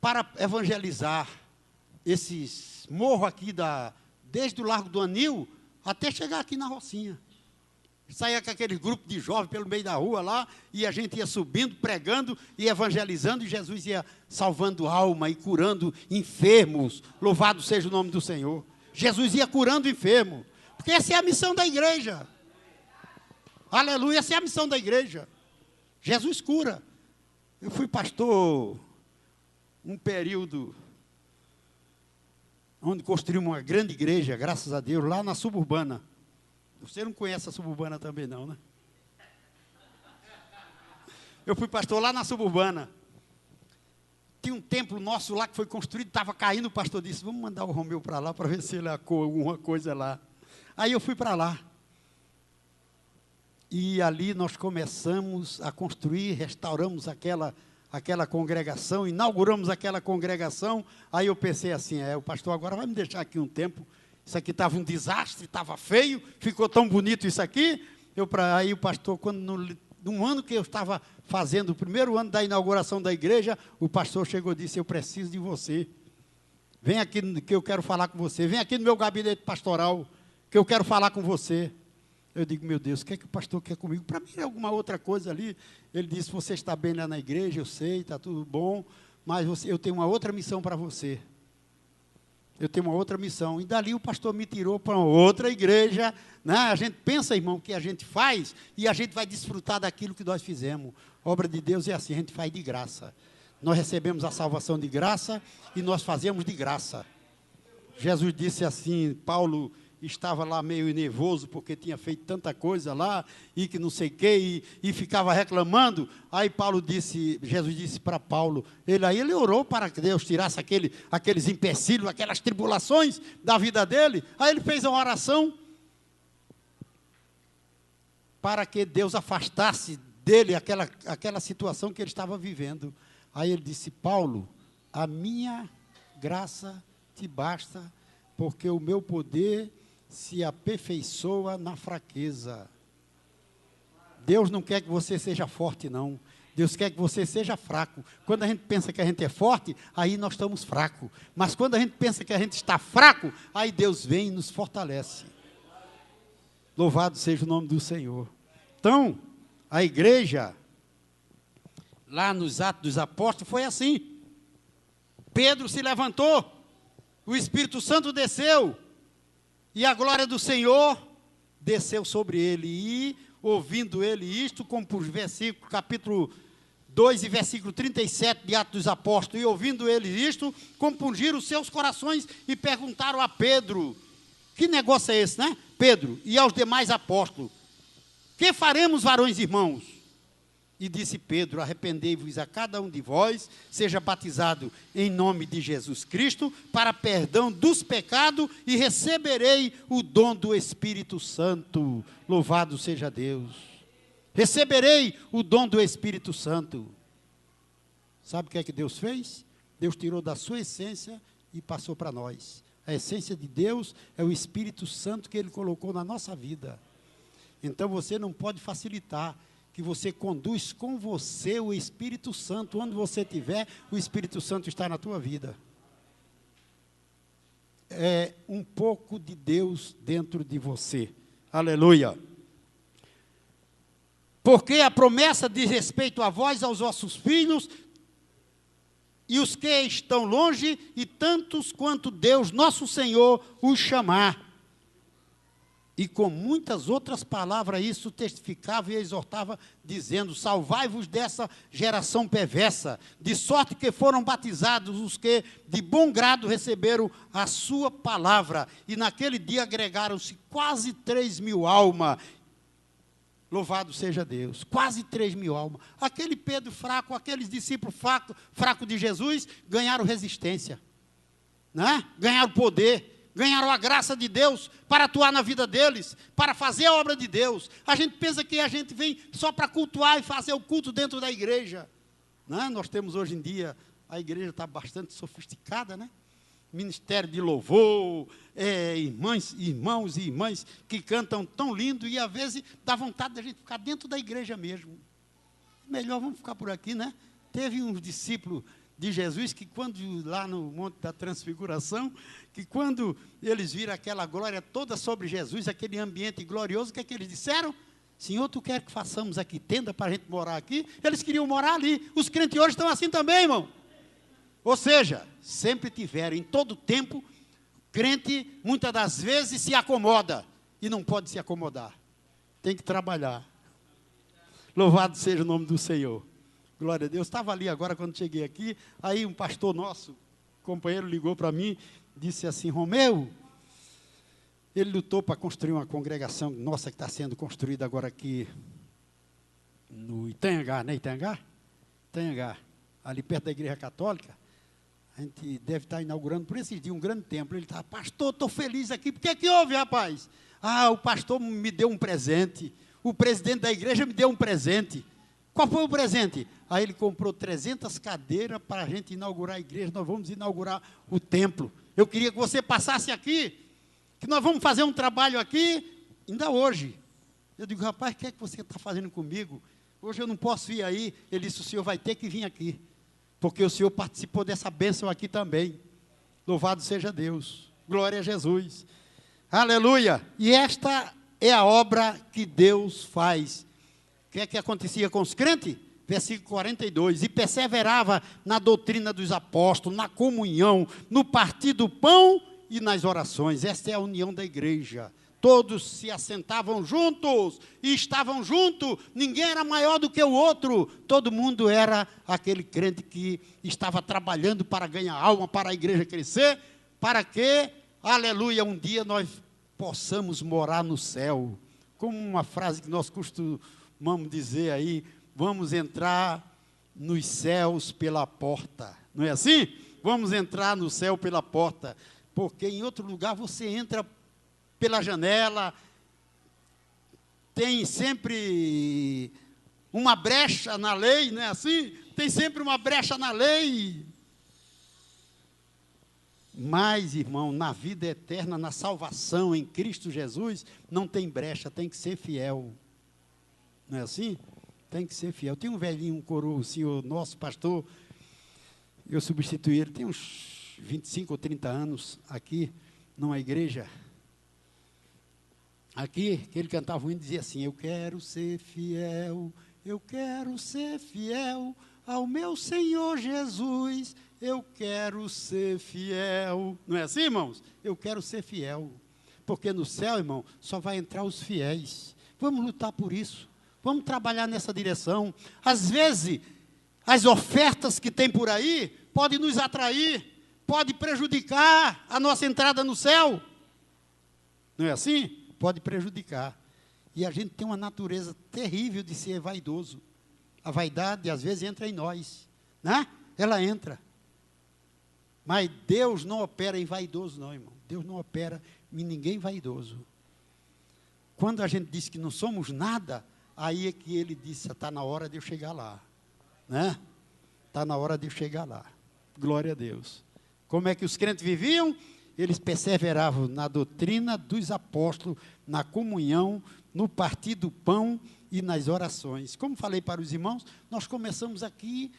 para evangelizar esses morros aqui, desde o Largo do Anil até chegar aqui na Rocinha. Saía com aquele grupo de jovens pelo meio da rua lá, e a gente ia subindo, pregando e evangelizando, e Jesus ia salvando alma e curando enfermos. Louvado seja o nome do Senhor. Jesus ia curando enfermos, porque essa é a missão da igreja. Aleluia, essa é a missão da igreja. Jesus cura. Eu fui pastor um período onde construímos uma grande igreja, graças a Deus, lá na Suburbana. Você não conhece a Suburbana também não, né? Eu fui pastor lá na Suburbana. Tinha um templo nosso lá que foi construído, estava caindo, o pastor disse, vamos mandar o Romeu para lá, para ver se ele acou alguma coisa lá. Aí eu fui para lá. E ali nós começamos a construir, restauramos aquela congregação, inauguramos aquela congregação. Aí eu pensei assim, o pastor agora vai me deixar aqui um tempo. Isso aqui estava um desastre, estava feio, ficou tão bonito isso aqui. Aí o pastor, quando num ano que eu estava fazendo, o primeiro ano da inauguração da igreja, o pastor chegou e disse, eu preciso de você. Vem aqui que eu quero falar com você. Vem aqui no meu gabinete pastoral, que eu quero falar com você. Eu digo, meu Deus, o que é que o pastor quer comigo? Para mim é alguma outra coisa ali. Ele disse, você está bem lá na igreja, eu sei, está tudo bom, mas eu tenho uma outra missão para você. Eu tenho uma outra missão. E dali o pastor me tirou para outra igreja. Né? A gente pensa, irmão, que a gente faz e a gente vai desfrutar daquilo que nós fizemos. Obra de Deus é assim, a gente faz de graça. Nós recebemos a salvação de graça e nós fazemos de graça. Jesus disse assim, Paulo estava lá meio nervoso porque tinha feito tanta coisa lá e que não sei o que e ficava reclamando. Aí Jesus disse para Paulo, ele orou para que Deus tirasse aqueles empecilhos, aquelas tribulações da vida dele. Aí ele fez uma oração para que Deus afastasse dele aquela situação que ele estava vivendo. Aí ele disse, Paulo, a minha graça te basta, porque o meu poder se aperfeiçoa na fraqueza. Deus não quer que você seja forte, não. Deus quer que você seja fraco. Quando a gente pensa que a gente é forte, aí nós estamos fracos. Mas quando a gente pensa que a gente está fraco, aí Deus vem e nos fortalece. Louvado seja o nome do Senhor. Então, a igreja, lá nos Atos dos Apóstolos, foi assim. Pedro se levantou, o Espírito Santo desceu, e a glória do Senhor desceu sobre ele. E, ouvindo ele isto, como por versículo, capítulo 2 e versículo 37 de Atos dos Apóstolos, e ouvindo ele isto, compungiram os seus corações e perguntaram a Pedro, que negócio é esse, né? Pedro, e aos demais apóstolos, que faremos, varões irmãos? E disse Pedro, arrependei-vos a cada um de vós, seja batizado em nome de Jesus Cristo, para perdão dos pecados, e receberei o dom do Espírito Santo. Louvado seja Deus. Receberei o dom do Espírito Santo. Sabe o que é que Deus fez? Deus tirou da sua essência e passou para nós. A essência de Deus é o Espírito Santo que Ele colocou na nossa vida. Então você não pode facilitar, que você conduz com você o Espírito Santo. Onde você estiver, o Espírito Santo está na tua vida. É um pouco de Deus dentro de você. Aleluia. Porque a promessa diz respeito a vós, aos vossos filhos, e os que estão longe, e tantos quanto Deus, nosso Senhor, os chamar. E com muitas outras palavras isso testificava e exortava, dizendo, salvai-vos dessa geração perversa, de sorte que foram batizados os que de bom grado receberam a sua palavra. E naquele dia agregaram-se quase 3.000 almas. Louvado seja Deus, quase 3.000 almas. Aquele Pedro fraco, aqueles discípulos fracos de Jesus, ganharam resistência, né? Ganharam poder. Ganharam a graça de Deus para atuar na vida deles, para fazer a obra de Deus. A gente pensa que a gente vem só para cultuar e fazer o culto dentro da igreja. Né? Nós temos hoje em dia, a igreja está bastante sofisticada, né? Ministério de louvor, irmãos e irmãs que cantam tão lindo e às vezes dá vontade de a gente ficar dentro da igreja mesmo. Melhor vamos ficar por aqui, né? Teve uns discípulos de Jesus, que quando, lá no Monte da Transfiguração, que quando eles viram aquela glória toda sobre Jesus, aquele ambiente glorioso, o que é que eles disseram? Senhor, tu quer que façamos aqui tenda para a gente morar aqui? Eles queriam morar ali. Os crentes hoje estão assim também, irmão. Ou seja, sempre tiveram, em todo tempo, crente, muitas das vezes, se acomoda. E não pode se acomodar. Tem que trabalhar. Louvado seja o nome do Senhor. Glória a Deus. Estava ali agora quando cheguei aqui, aí um pastor nosso, companheiro, ligou para mim, disse assim, Romeu, ele lutou para construir uma congregação nossa que está sendo construída agora aqui no Itanhangá, né? Itanhangá? ali perto da Igreja Católica. A gente deve estar inaugurando por esses dias um grande templo. Ele está, pastor, estou feliz aqui. Por que houve, rapaz? Ah, o pastor me deu um presente. O presidente da igreja me deu um presente. Qual foi o presente? Aí ele comprou 300 cadeiras para a gente inaugurar a igreja. Nós vamos inaugurar o templo. Eu queria que você passasse aqui, que nós vamos fazer um trabalho aqui, ainda hoje. Eu digo, rapaz, o que é que você está fazendo comigo? Hoje eu não posso ir aí. Ele disse, o senhor vai ter que vir aqui, porque o senhor participou dessa bênção aqui também. Louvado seja Deus. Glória a Jesus. Aleluia. E esta é a obra que Deus faz. O que é que acontecia com os crentes? Versículo 42. E perseverava na doutrina dos apóstolos, na comunhão, no partir do pão e nas orações. Esta é a união da igreja. Todos se assentavam juntos e estavam juntos. Ninguém era maior do que o outro. Todo mundo era aquele crente que estava trabalhando para ganhar alma, para a igreja crescer, para que, aleluia, um dia nós possamos morar no céu. Como uma frase que nós costumamos dizer aí, vamos entrar nos céus pela porta. Não é assim? Vamos entrar no céu pela porta. Porque em outro lugar você entra pela janela, tem sempre uma brecha na lei, não é assim? Tem sempre uma brecha na lei. Mas, irmão, na vida eterna, na salvação em Cristo Jesus, não tem brecha, tem que ser fiel. Não é assim? Tem que ser fiel. Tem um velhinho, um coroa, o senhor nosso pastor, eu substituí ele, tem uns 25 ou 30 anos aqui, numa igreja. Aqui, que ele cantava um hino e dizia assim, eu quero ser fiel ao meu Senhor Jesus, eu quero ser fiel. Não é assim, irmãos? Eu quero ser fiel. Porque no céu, irmão, só vai entrar os fiéis. Vamos lutar por isso. Vamos trabalhar nessa direção. Às vezes, as ofertas que tem por aí podem nos atrair, pode prejudicar a nossa entrada no céu. Não é assim? Pode prejudicar. E a gente tem uma natureza terrível de ser vaidoso. A vaidade, às vezes, entra em nós. Né? Ela entra. Mas Deus não opera em vaidoso, não, irmão. Deus não opera em ninguém vaidoso. Quando a gente diz que não somos nada, aí é que ele disse, está na hora de eu chegar lá. Né? Está na hora de eu chegar lá. Glória a Deus. Como é que os crentes viviam? Eles perseveravam na doutrina dos apóstolos, na comunhão, no partir do pão e nas orações. Como falei para os irmãos, nós começamos aqui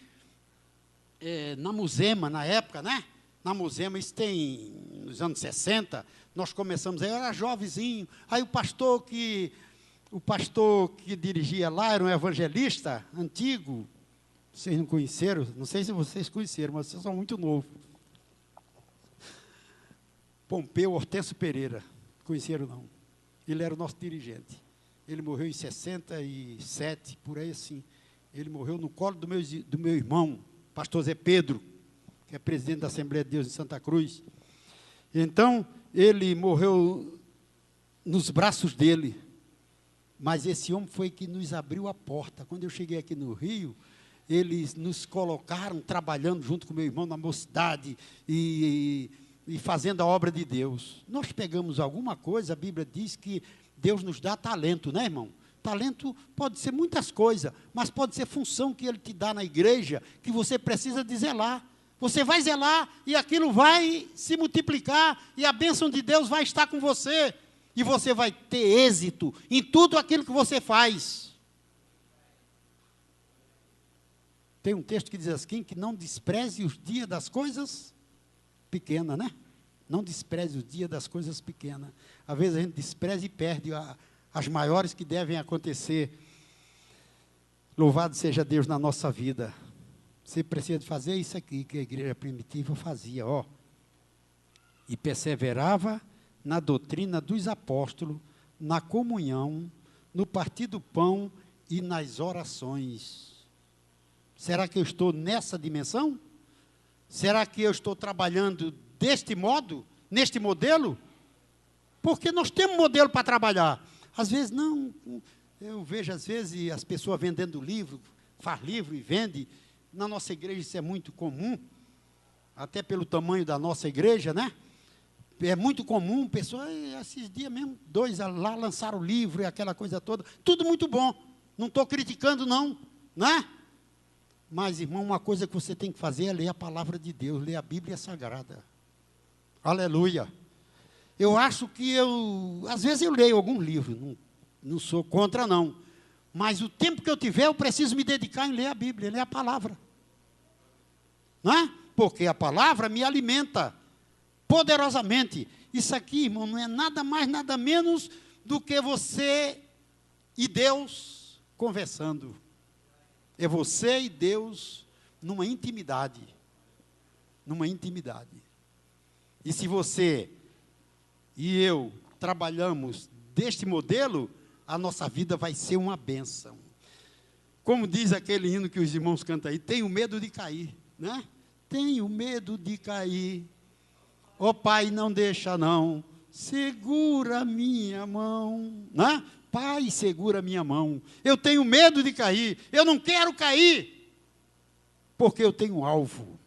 na Muzema, na época, né? Na Muzema, isso tem nos anos 60, nós começamos, eu era jovenzinho, aí o pastor que dirigia lá era um evangelista antigo, vocês não conheceram, não sei se vocês conheceram, mas vocês são muito novos. Pompeu Hortêncio Pereira, conheceram não? Ele era o nosso dirigente. Ele morreu em 67, por aí assim. Ele morreu no colo do meu irmão, pastor Zé Pedro, que é presidente da Assembleia de Deus em Santa Cruz. Então, ele morreu nos braços dele. Mas esse homem foi que nos abriu a porta. Quando eu cheguei aqui no Rio, eles nos colocaram trabalhando junto com meu irmão na mocidade e fazendo a obra de Deus. Nós pegamos alguma coisa, a Bíblia diz que Deus nos dá talento, né, irmão? Talento pode ser muitas coisas, mas pode ser função que Ele te dá na igreja, que você precisa de zelar. Você vai zelar e aquilo vai se multiplicar e a bênção de Deus vai estar com você. E você vai ter êxito em tudo aquilo que você faz. Tem um texto que diz assim, que não despreze os dias das coisas pequenas, né? Não despreze os dias das coisas pequenas. Às vezes a gente despreza e perde as maiores que devem acontecer. Louvado seja Deus na nossa vida. Você precisa de fazer isso aqui, que a igreja primitiva fazia, ó. E perseverava na doutrina dos apóstolos, na comunhão, no partir do pão e nas orações. Será que eu estou nessa dimensão? Será que eu estou trabalhando deste modo, neste modelo? Porque nós temos modelo para trabalhar. Às vezes, não, eu vejo às vezes as pessoas vendendo livro, faz livro e vende, Na nossa igreja isso é muito comum, até pelo tamanho da nossa igreja, né? É muito comum, pessoas, esses dias mesmo, 2 lá lançaram o livro e aquela coisa toda, tudo muito bom, não estou criticando não, né? Mas, irmão, uma coisa que você tem que fazer é ler a palavra de Deus, ler a Bíblia Sagrada. Aleluia. Eu acho que às vezes eu leio algum livro, não sou contra não, mas o tempo que eu tiver, eu preciso me dedicar em ler a Bíblia, ler a palavra. Não é? Porque a palavra me alimenta poderosamente. Isso aqui, irmão, não é nada mais, nada menos do que você e Deus conversando. É você e Deus numa intimidade. Numa intimidade. E se você e eu trabalhamos deste modelo, a nossa vida vai ser uma bênção. Como diz aquele hino que os irmãos cantam aí, tenho medo de cair, né? Tenho medo de cair. Ó Pai, não deixa não, segura minha mão, né? Pai, segura minha mão. Eu tenho medo de cair, eu não quero cair, porque eu tenho um alvo.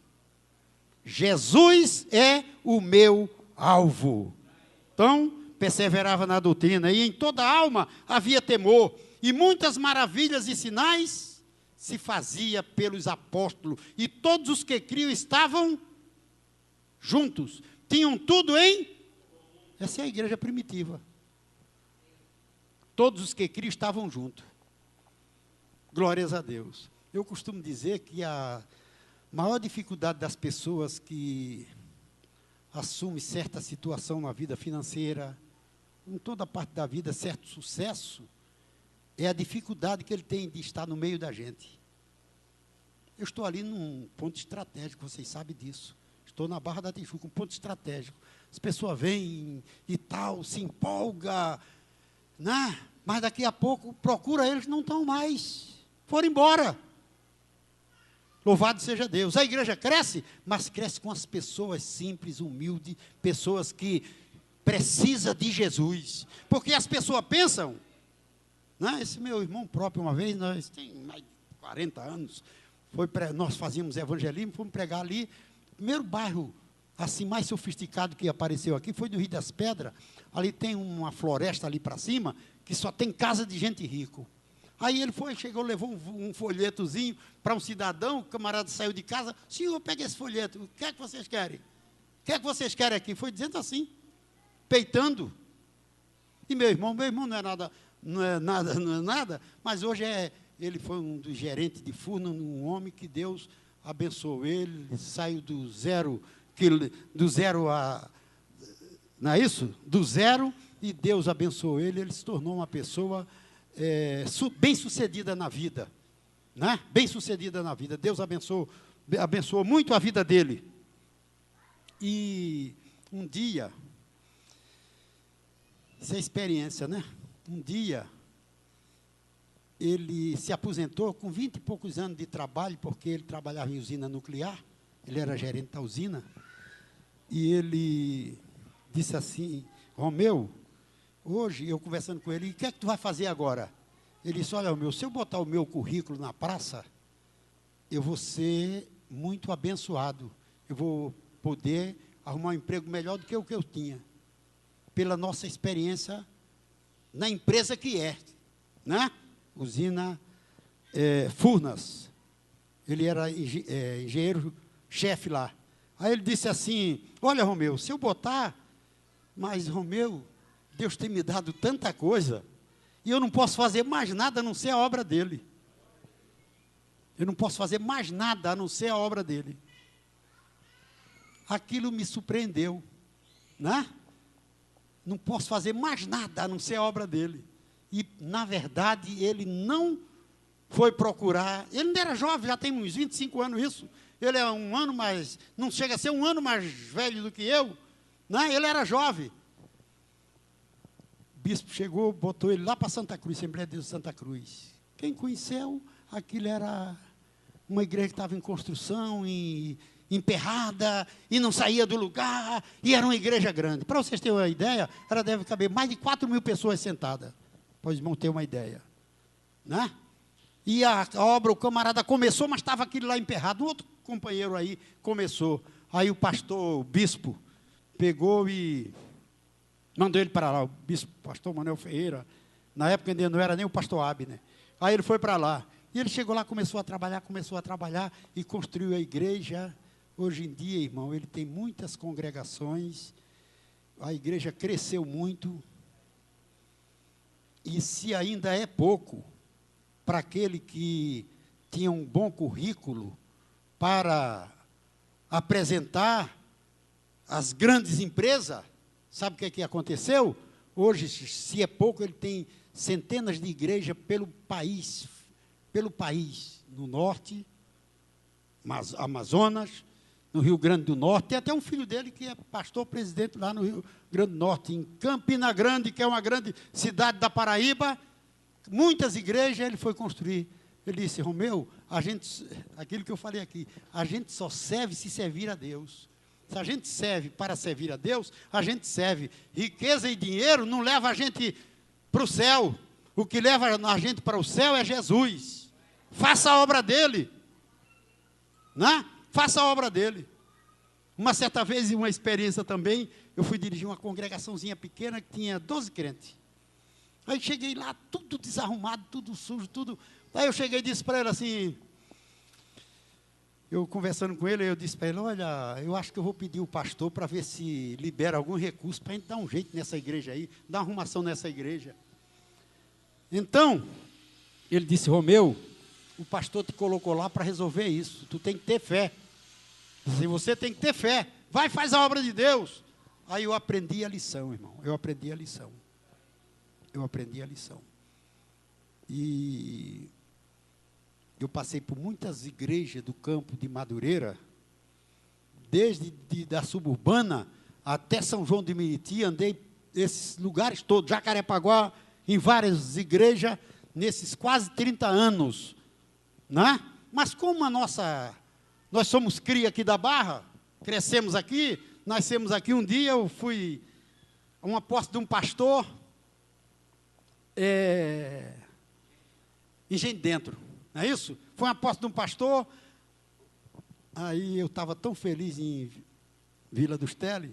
Jesus é o meu alvo. Então, perseverava na doutrina, e em toda alma havia temor, e muitas maravilhas e sinais se fazia pelos apóstolos, e todos os que criam estavam juntos, tinham tudo em... Essa é a igreja primitiva. Todos os que criam estavam juntos. Glórias a Deus. Eu costumo dizer que a maior dificuldade das pessoas que assumem certa situação na vida financeira, em toda parte da vida, certo sucesso, é a dificuldade que ele tem de estar no meio da gente. Eu estou ali num ponto estratégico, vocês sabem disso. Estou na Barra da Tijuca, um ponto estratégico. As pessoas vêm e tal, se empolga, né? Mas daqui a pouco procura eles, não estão mais. Foram embora. Louvado seja Deus. A igreja cresce, mas cresce com as pessoas simples, humildes, pessoas que precisam de Jesus. Porque as pessoas pensam, né? Esse meu irmão próprio, uma vez, nós tem mais de 40 anos, nós fazíamos evangelismo, fomos pregar ali. O primeiro bairro assim mais sofisticado que apareceu aqui foi do Rio das Pedras. Ali tem uma floresta ali para cima, que só tem casa de gente rico. Aí ele chegou, levou um folhetozinho para um cidadão, o camarada saiu de casa, senhor, pega esse folheto, o que é que vocês querem? O que é que vocês querem aqui? Foi dizendo assim, peitando. E meu irmão não é nada, mas hoje ele foi um dos gerentes de Furnas, um homem que Deus abençoou ele, saiu do zero a... Não é isso? Do zero, e Deus abençoou ele se tornou uma pessoa bem-sucedida na vida. Né? Bem-sucedida na vida. Deus abençoou muito a vida dele. E um dia, isso é experiência, né? Um dia, ele se aposentou com 20 e poucos anos de trabalho, porque ele trabalhava em usina nuclear, ele era gerente da usina, e ele disse assim, Romeu, hoje eu conversando com ele, o que é que tu vai fazer agora? Ele disse, olha, Romeu, se eu botar o meu currículo na praça, eu vou ser muito abençoado, eu vou poder arrumar um emprego melhor do que o que eu tinha, pela nossa experiência na empresa que né? Usina Furnas. Ele era engenheiro-chefe lá. Aí ele disse assim, olha, Romeu, se eu botar, mas, Romeu, Deus tem me dado tanta coisa, e eu não posso fazer mais nada a não ser a obra dele. Eu não posso fazer mais nada a não ser a obra dele. Aquilo me surpreendeu, né? Não posso fazer mais nada a não ser a obra dele. E, na verdade, ele não foi procurar, ele ainda era jovem, já tem uns 25 anos isso, ele é um ano mais, não chega a ser um ano mais velho do que eu, né? Ele era jovem. O bispo chegou, botou ele lá para Santa Cruz, Assembleia de Deus de Santa Cruz. Quem conheceu, aquilo era uma igreja que estava em construção, emperrada, e não saía do lugar, e era uma igreja grande. Para vocês terem uma ideia, ela deve caber mais de 4.000 pessoas sentadas, para os irmãos terem uma ideia. Né? E a obra, o camarada começou, mas estava aquilo lá emperrado. Um outro companheiro aí começou. Aí o pastor, o bispo, pegou e mandou ele para lá. O bispo, pastor Manuel Ferreira, na época ainda não era nem o pastor Abner. Aí ele foi para lá. E ele chegou lá, começou a trabalhar e construiu a igreja. Hoje em dia, irmão, ele tem muitas congregações. A igreja cresceu muito. E se ainda é pouco, para aquele que tinha um bom currículo para apresentar as grandes empresas, sabe o que aconteceu? Hoje, se é pouco, ele tem centenas de igrejas pelo país, no norte, Amazonas, no Rio Grande do Norte. Tem até um filho dele que é pastor presidente lá no Rio Grande do Norte, em Campina Grande, que é uma grande cidade da Paraíba. Muitas igrejas ele foi construir. Ele disse: Romeu, aquilo que eu falei aqui, a gente só serve se servir a Deus. Se a gente serve para servir a Deus, a gente serve. Riqueza e dinheiro não leva a gente para o céu. O que leva a gente para o céu é Jesus. Faça a obra dele. Né? Faça a obra dele. Uma certa vez, uma experiência também, eu fui dirigir uma congregaçãozinha pequena que tinha 12 crentes. Aí cheguei lá, tudo desarrumado, tudo sujo, tudo. Aí eu cheguei e disse para ele assim, eu conversando com ele, eu disse para ele: olha, eu acho que eu vou pedir o pastor para ver se libera algum recurso para a gente dar um jeito nessa igreja aí, dar uma arrumação nessa igreja. Então, ele disse: Romeu, o pastor te colocou lá para resolver isso, tu tem que ter fé. Se você tem que ter fé, vai, faz a obra de Deus. Aí eu aprendi a lição, irmão, eu aprendi a lição. E eu passei por muitas igrejas do campo de Madureira, desde da suburbana até São João de Meriti, andei esses lugares todos, Jacarepaguá, em várias igrejas, nesses quase 30 anos. Né? Mas como nós somos cria aqui da Barra, crescemos aqui, nascemos aqui. Um dia eu fui a uma posse de um pastor, em Gente Dentro, não é isso? Foi uma posse de um pastor, aí eu estava tão feliz em Vila dos Teles,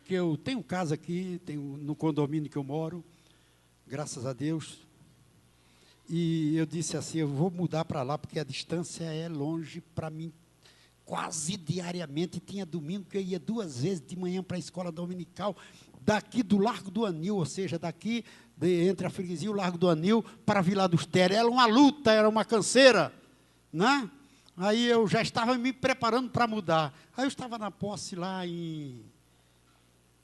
que eu tenho casa aqui, tenho no condomínio que eu moro, graças a Deus, e eu disse assim: eu vou mudar para lá, porque a distância é longe para mim, quase diariamente. Tinha domingo que eu ia 2 vezes de manhã para a escola dominical, daqui do Largo do Anil, ou seja, daqui entre a freguesia e o Largo do Anil, para Vila dos Teles. Era uma luta, era uma canseira, né? Aí eu já estava me preparando para mudar. Aí eu estava na posse lá em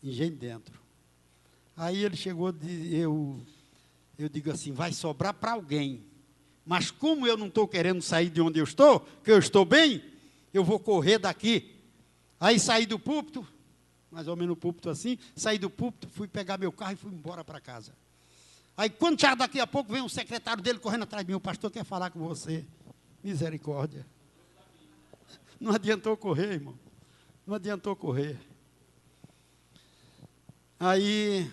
Gente Dentro. Aí ele chegou, eu digo assim: vai sobrar para alguém. Mas como eu não estou querendo sair de onde eu estou, que eu estou bem, eu vou correr daqui. Aí saí do púlpito, mais ou menos o púlpito assim, saí do púlpito, fui pegar meu carro e fui embora para casa. Aí quando já daqui a pouco vem um secretário dele correndo atrás de mim: o pastor quer falar com você. Misericórdia. Não adiantou correr, irmão. Não adiantou correr. Aí,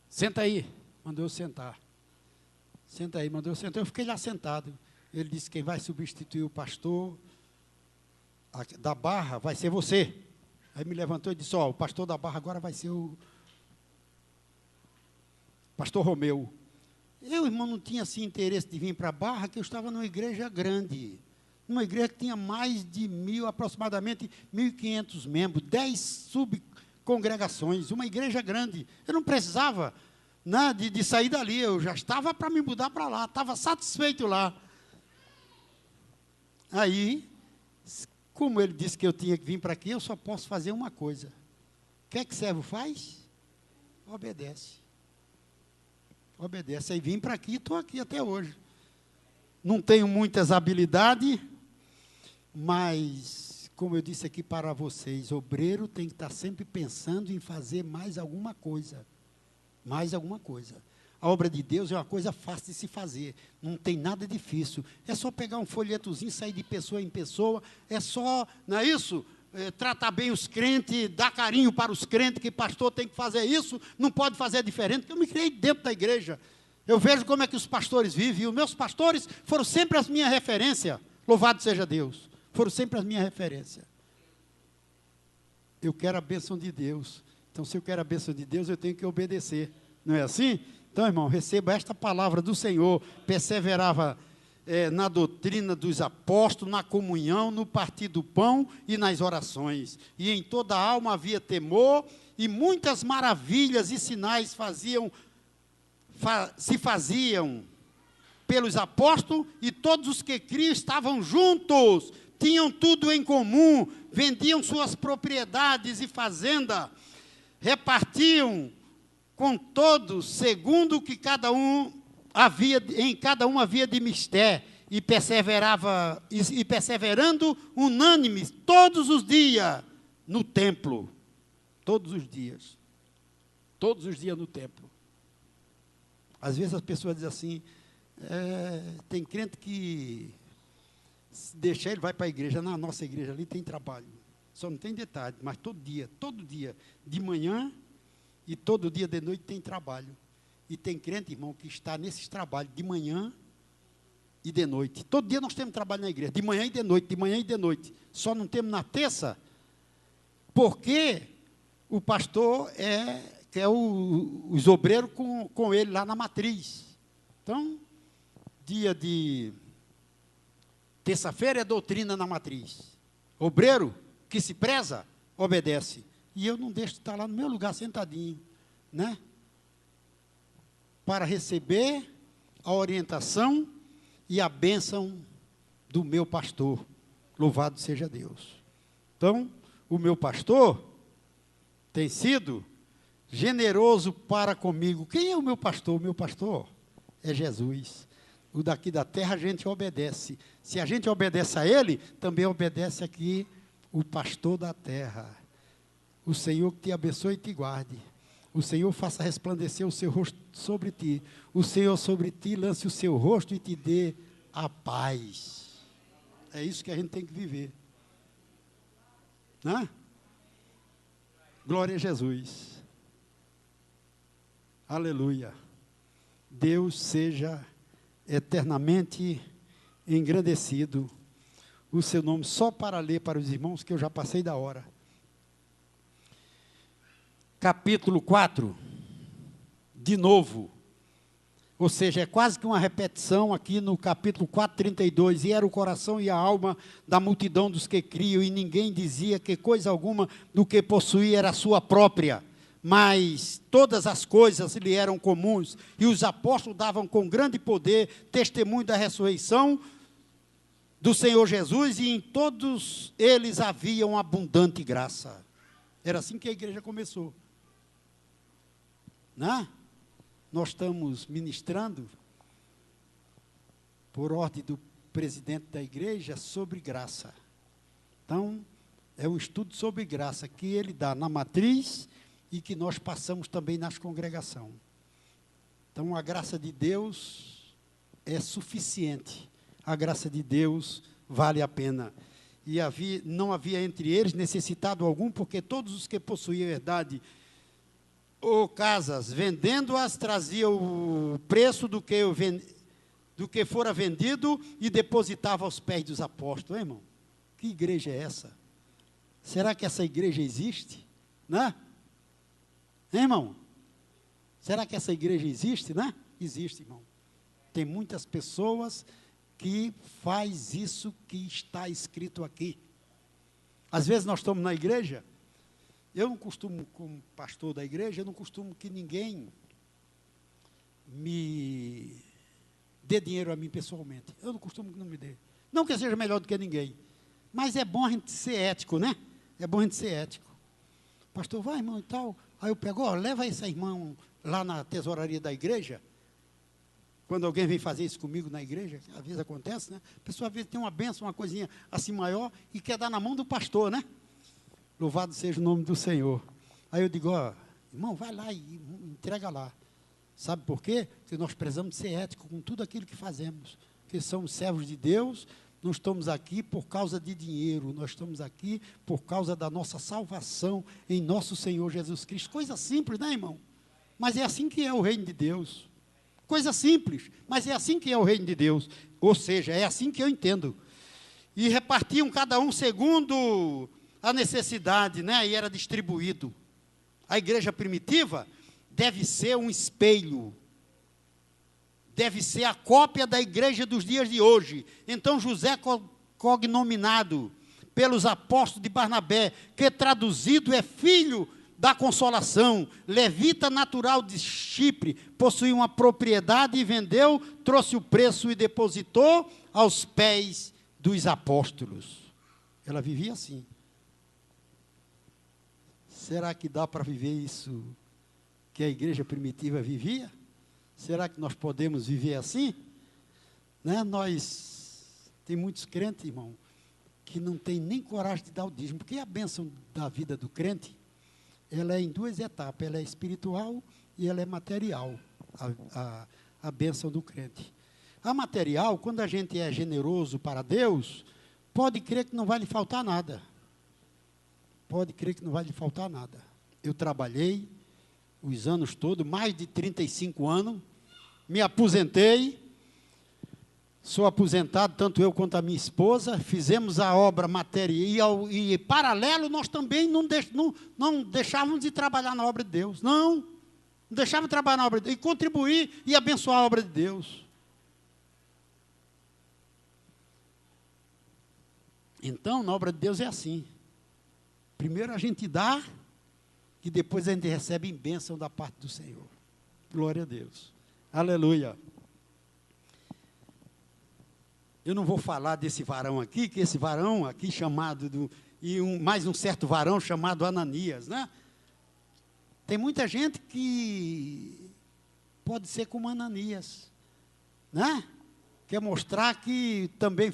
senta aí, mandou eu sentar. Senta aí, mandou eu sentar. Eu fiquei lá sentado. Ele disse: quem vai substituir o pastor da Barra vai ser você. Aí me levantou e disse: ó, o pastor da Barra agora vai ser o pastor Romeu. Eu, irmão, não tinha assim interesse de vir para a Barra, que eu estava numa igreja grande. Numa igreja que tinha mais de 1.000, aproximadamente 1.500 membros, 10 subcongregações, uma igreja grande. Eu não precisava, né, de sair dali, eu já estava para me mudar para lá, estava satisfeito lá. Aí, como ele disse que eu tinha que vir para aqui, eu só posso fazer uma coisa. O que é que servo faz? Obedece. Obedece. Aí vim para aqui e estou aqui até hoje. Não tenho muitas habilidades, mas, como eu disse aqui para vocês, obreiro tem que estar sempre pensando em fazer mais alguma coisa. Mais alguma coisa. A obra de Deus é uma coisa fácil de se fazer, não tem nada difícil. É só pegar um folhetozinho, sair de pessoa em pessoa, é só, não é isso? Tratar bem os crentes, dar carinho para os crentes, que pastor tem que fazer isso, não pode fazer diferente, porque eu me criei dentro da igreja. Eu vejo como é que os pastores vivem, e os meus pastores foram sempre as minhas referências. Louvado seja Deus. Foram sempre as minhas referências. Eu quero a bênção de Deus. Então, se eu quero a bênção de Deus, eu tenho que obedecer. Não é assim? Então, irmão, receba esta palavra do Senhor. Perseverava na doutrina dos apóstolos, na comunhão, no partir do pão e nas orações. E em toda a alma havia temor, e muitas maravilhas e sinais se faziam pelos apóstolos, e todos os que criam estavam juntos, tinham tudo em comum, vendiam suas propriedades e fazenda, repartiam com todos, segundo o que cada um havia de mister, e perseverando unânimes todos os dias no templo. Todos os dias no templo. Às vezes as pessoas dizem assim, tem crente que se deixar ele vai para a igreja. Na nossa igreja ali tem trabalho, só não tem detalhe, mas todo dia, de manhã e todo dia de noite tem trabalho. E tem crente, irmão, que está nesses trabalhos de manhã e de noite. Todo dia nós temos trabalho na igreja, de manhã e de noite, de manhã e de noite. Só não temos na terça, porque o pastor quer os obreiros com ele lá na matriz. Então, dia de terça-feira é doutrina na matriz. Obreiro que se preza, obedece. E eu não deixo de estar lá no meu lugar sentadinho, né? Para receber a orientação e a bênção do meu pastor. Louvado seja Deus. Então, o meu pastor tem sido generoso para comigo. Quem é o meu pastor? O meu pastor é Jesus. O daqui da terra a gente obedece. Se a gente obedece a ele, também obedece aqui o pastor da terra. O Senhor que te abençoe e te guarde. O Senhor faça resplandecer o seu rosto sobre ti. O Senhor sobre ti lance o seu rosto e te dê a paz. É isso que a gente tem que viver. Né? Glória a Jesus. Aleluia. Deus seja eternamente engrandecido. O seu nome, só para ler para os irmãos, que eu já passei da hora. Capítulo 4, de novo, ou seja, é quase que uma repetição aqui no capítulo 4, 32, e era o coração e a alma da multidão dos que criam, e ninguém dizia que coisa alguma do que possuía era sua própria, mas todas as coisas lhe eram comuns, e os apóstolos davam com grande poder testemunho da ressurreição do Senhor Jesus, e em todos eles havia uma abundante graça. Era assim que a igreja começou. Né? Nós estamos ministrando, por ordem do presidente da igreja, sobre graça. Então, é um estudo sobre graça que ele dá na matriz e que nós passamos também nas congregações. Então, a graça de Deus é suficiente. A graça de Deus vale a pena. E não havia entre eles necessitado algum, porque todos os que possuíam herdade ou casas, vendendo-as, traziam o preço do que fora vendido e depositava aos pés dos apóstolos. Irmão, que igreja é essa? Será que essa igreja existe? Né? Irmão? Será que essa igreja existe, né? Existe, irmão. Tem muitas pessoas que faz isso que está escrito aqui. Às vezes nós estamos na igreja, eu não costumo, como pastor da igreja, eu não costumo que ninguém me dê dinheiro a mim pessoalmente. Eu não costumo que não me dê. Não que eu seja melhor do que ninguém, mas é bom a gente ser ético, né? É bom a gente ser ético. Pastor, vai, irmão, e tal. Aí eu pego, leva esse irmão lá na tesouraria da igreja. Quando alguém vem fazer isso comigo na igreja, às vezes acontece, né? A pessoa às vezes tem uma bênção, uma coisinha assim maior, e quer dar na mão do pastor, né? Louvado seja o nome do Senhor. Aí eu digo, irmão, vai lá e entrega lá. Sabe por quê? Porque nós precisamos ser éticos com tudo aquilo que fazemos. Porque somos servos de Deus, não estamos aqui por causa de dinheiro, nós estamos aqui por causa da nossa salvação em nosso Senhor Jesus Cristo. Coisa simples, né, irmão? Mas é assim que é o reino de Deus. Coisa simples, mas é assim que é o reino de Deus. Ou seja, é assim que eu entendo. E repartiam cada um segundo a necessidade, né? E era distribuído. A igreja primitiva deve ser um espelho. Deve ser a cópia da igreja dos dias de hoje. Então José, cognominado pelos apóstolos de Barnabé, que traduzido é filho da consolação, levita natural de Chipre, possuía uma propriedade e vendeu, trouxe o preço e depositou aos pés dos apóstolos. Ela vivia assim. Será que dá para viver isso que a igreja primitiva vivia? Será que nós podemos viver assim? Né? Tem muitos crentes, irmão, que não tem nem coragem de dar o dízimo, porque a bênção da vida do crente, ela é em duas etapas, ela é espiritual e ela é material, a bênção do crente. A material, quando a gente é generoso para Deus, pode crer que não vai lhe faltar nada. Pode crer que não vai lhe faltar nada. Eu trabalhei os anos todos, mais de 35 anos, me aposentei, sou aposentado, tanto eu quanto a minha esposa, fizemos a obra material e paralelo, nós também não deixávamos de trabalhar na obra de Deus. Não deixávamos de trabalhar na obra de Deus, e contribuir e abençoar a obra de Deus. Então, na obra de Deus é assim. Primeiro a gente dá, e depois a gente recebe em bênção da parte do Senhor. Glória a Deus. Aleluia. Eu não vou falar desse varão aqui, que esse varão aqui chamado, mais um certo varão chamado Ananias, né? Tem muita gente que pode ser como Ananias, né? Quer mostrar que também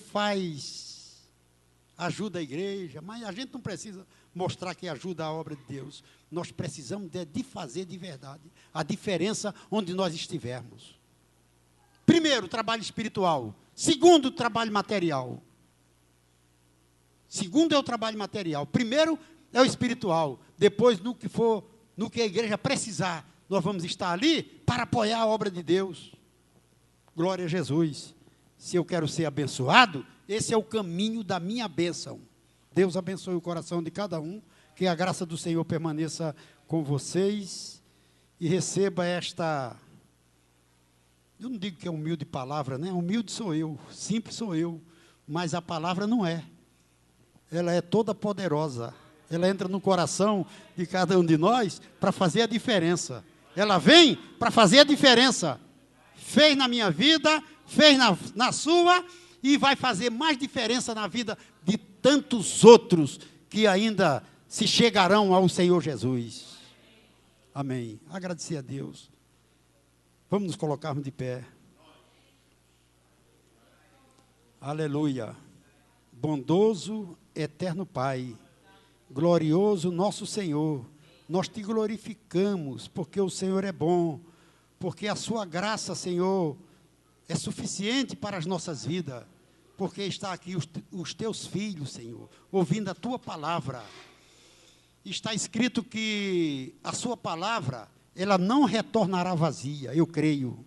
ajuda a igreja, mas a gente não precisa mostrar que ajuda a obra de Deus. Nós precisamos de fazer de verdade a diferença onde nós estivermos. Primeiro, trabalho espiritual. Segundo, trabalho material. Segundo é o trabalho material. Primeiro é o espiritual. Depois, no que a igreja precisar, nós vamos estar ali para apoiar a obra de Deus. Glória a Jesus. Se eu quero ser abençoado, esse é o caminho da minha bênção. Deus abençoe o coração de cada um, que a graça do Senhor permaneça com vocês e receba esta, eu não digo que é humilde palavra, né? Humilde sou eu, simples sou eu, mas a palavra não é. Ela é toda poderosa. Ela entra no coração de cada um de nós para fazer a diferença. Ela vem para fazer a diferença. Fez na minha vida, fez na sua, e vai fazer mais diferença na vida de tantos outros que ainda se chegarão ao Senhor Jesus. Amém. Agradecer a Deus. Vamos nos colocarmos de pé. Aleluia. Bondoso, eterno Pai, glorioso nosso Senhor, nós te glorificamos, porque o Senhor é bom, porque a sua graça, Senhor, é suficiente para as nossas vidas, porque está aqui os teus filhos, Senhor, ouvindo a tua palavra. Está escrito que a sua palavra, ela não retornará vazia, eu creio.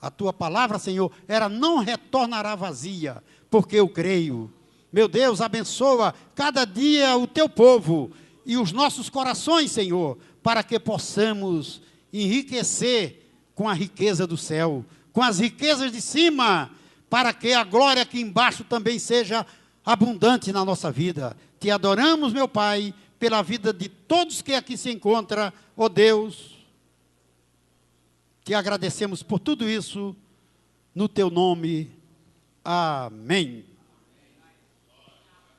A tua palavra, Senhor, ela não retornará vazia, porque eu creio. Meu Deus, abençoa cada dia o teu povo e os nossos corações, Senhor, para que possamos enriquecer com a riqueza do céu, com as riquezas de cima, para que a glória aqui embaixo também seja abundante na nossa vida. Te adoramos, meu Pai, pela vida de todos que aqui se encontram, ó Deus. Te agradecemos por tudo isso, no teu nome. Amém.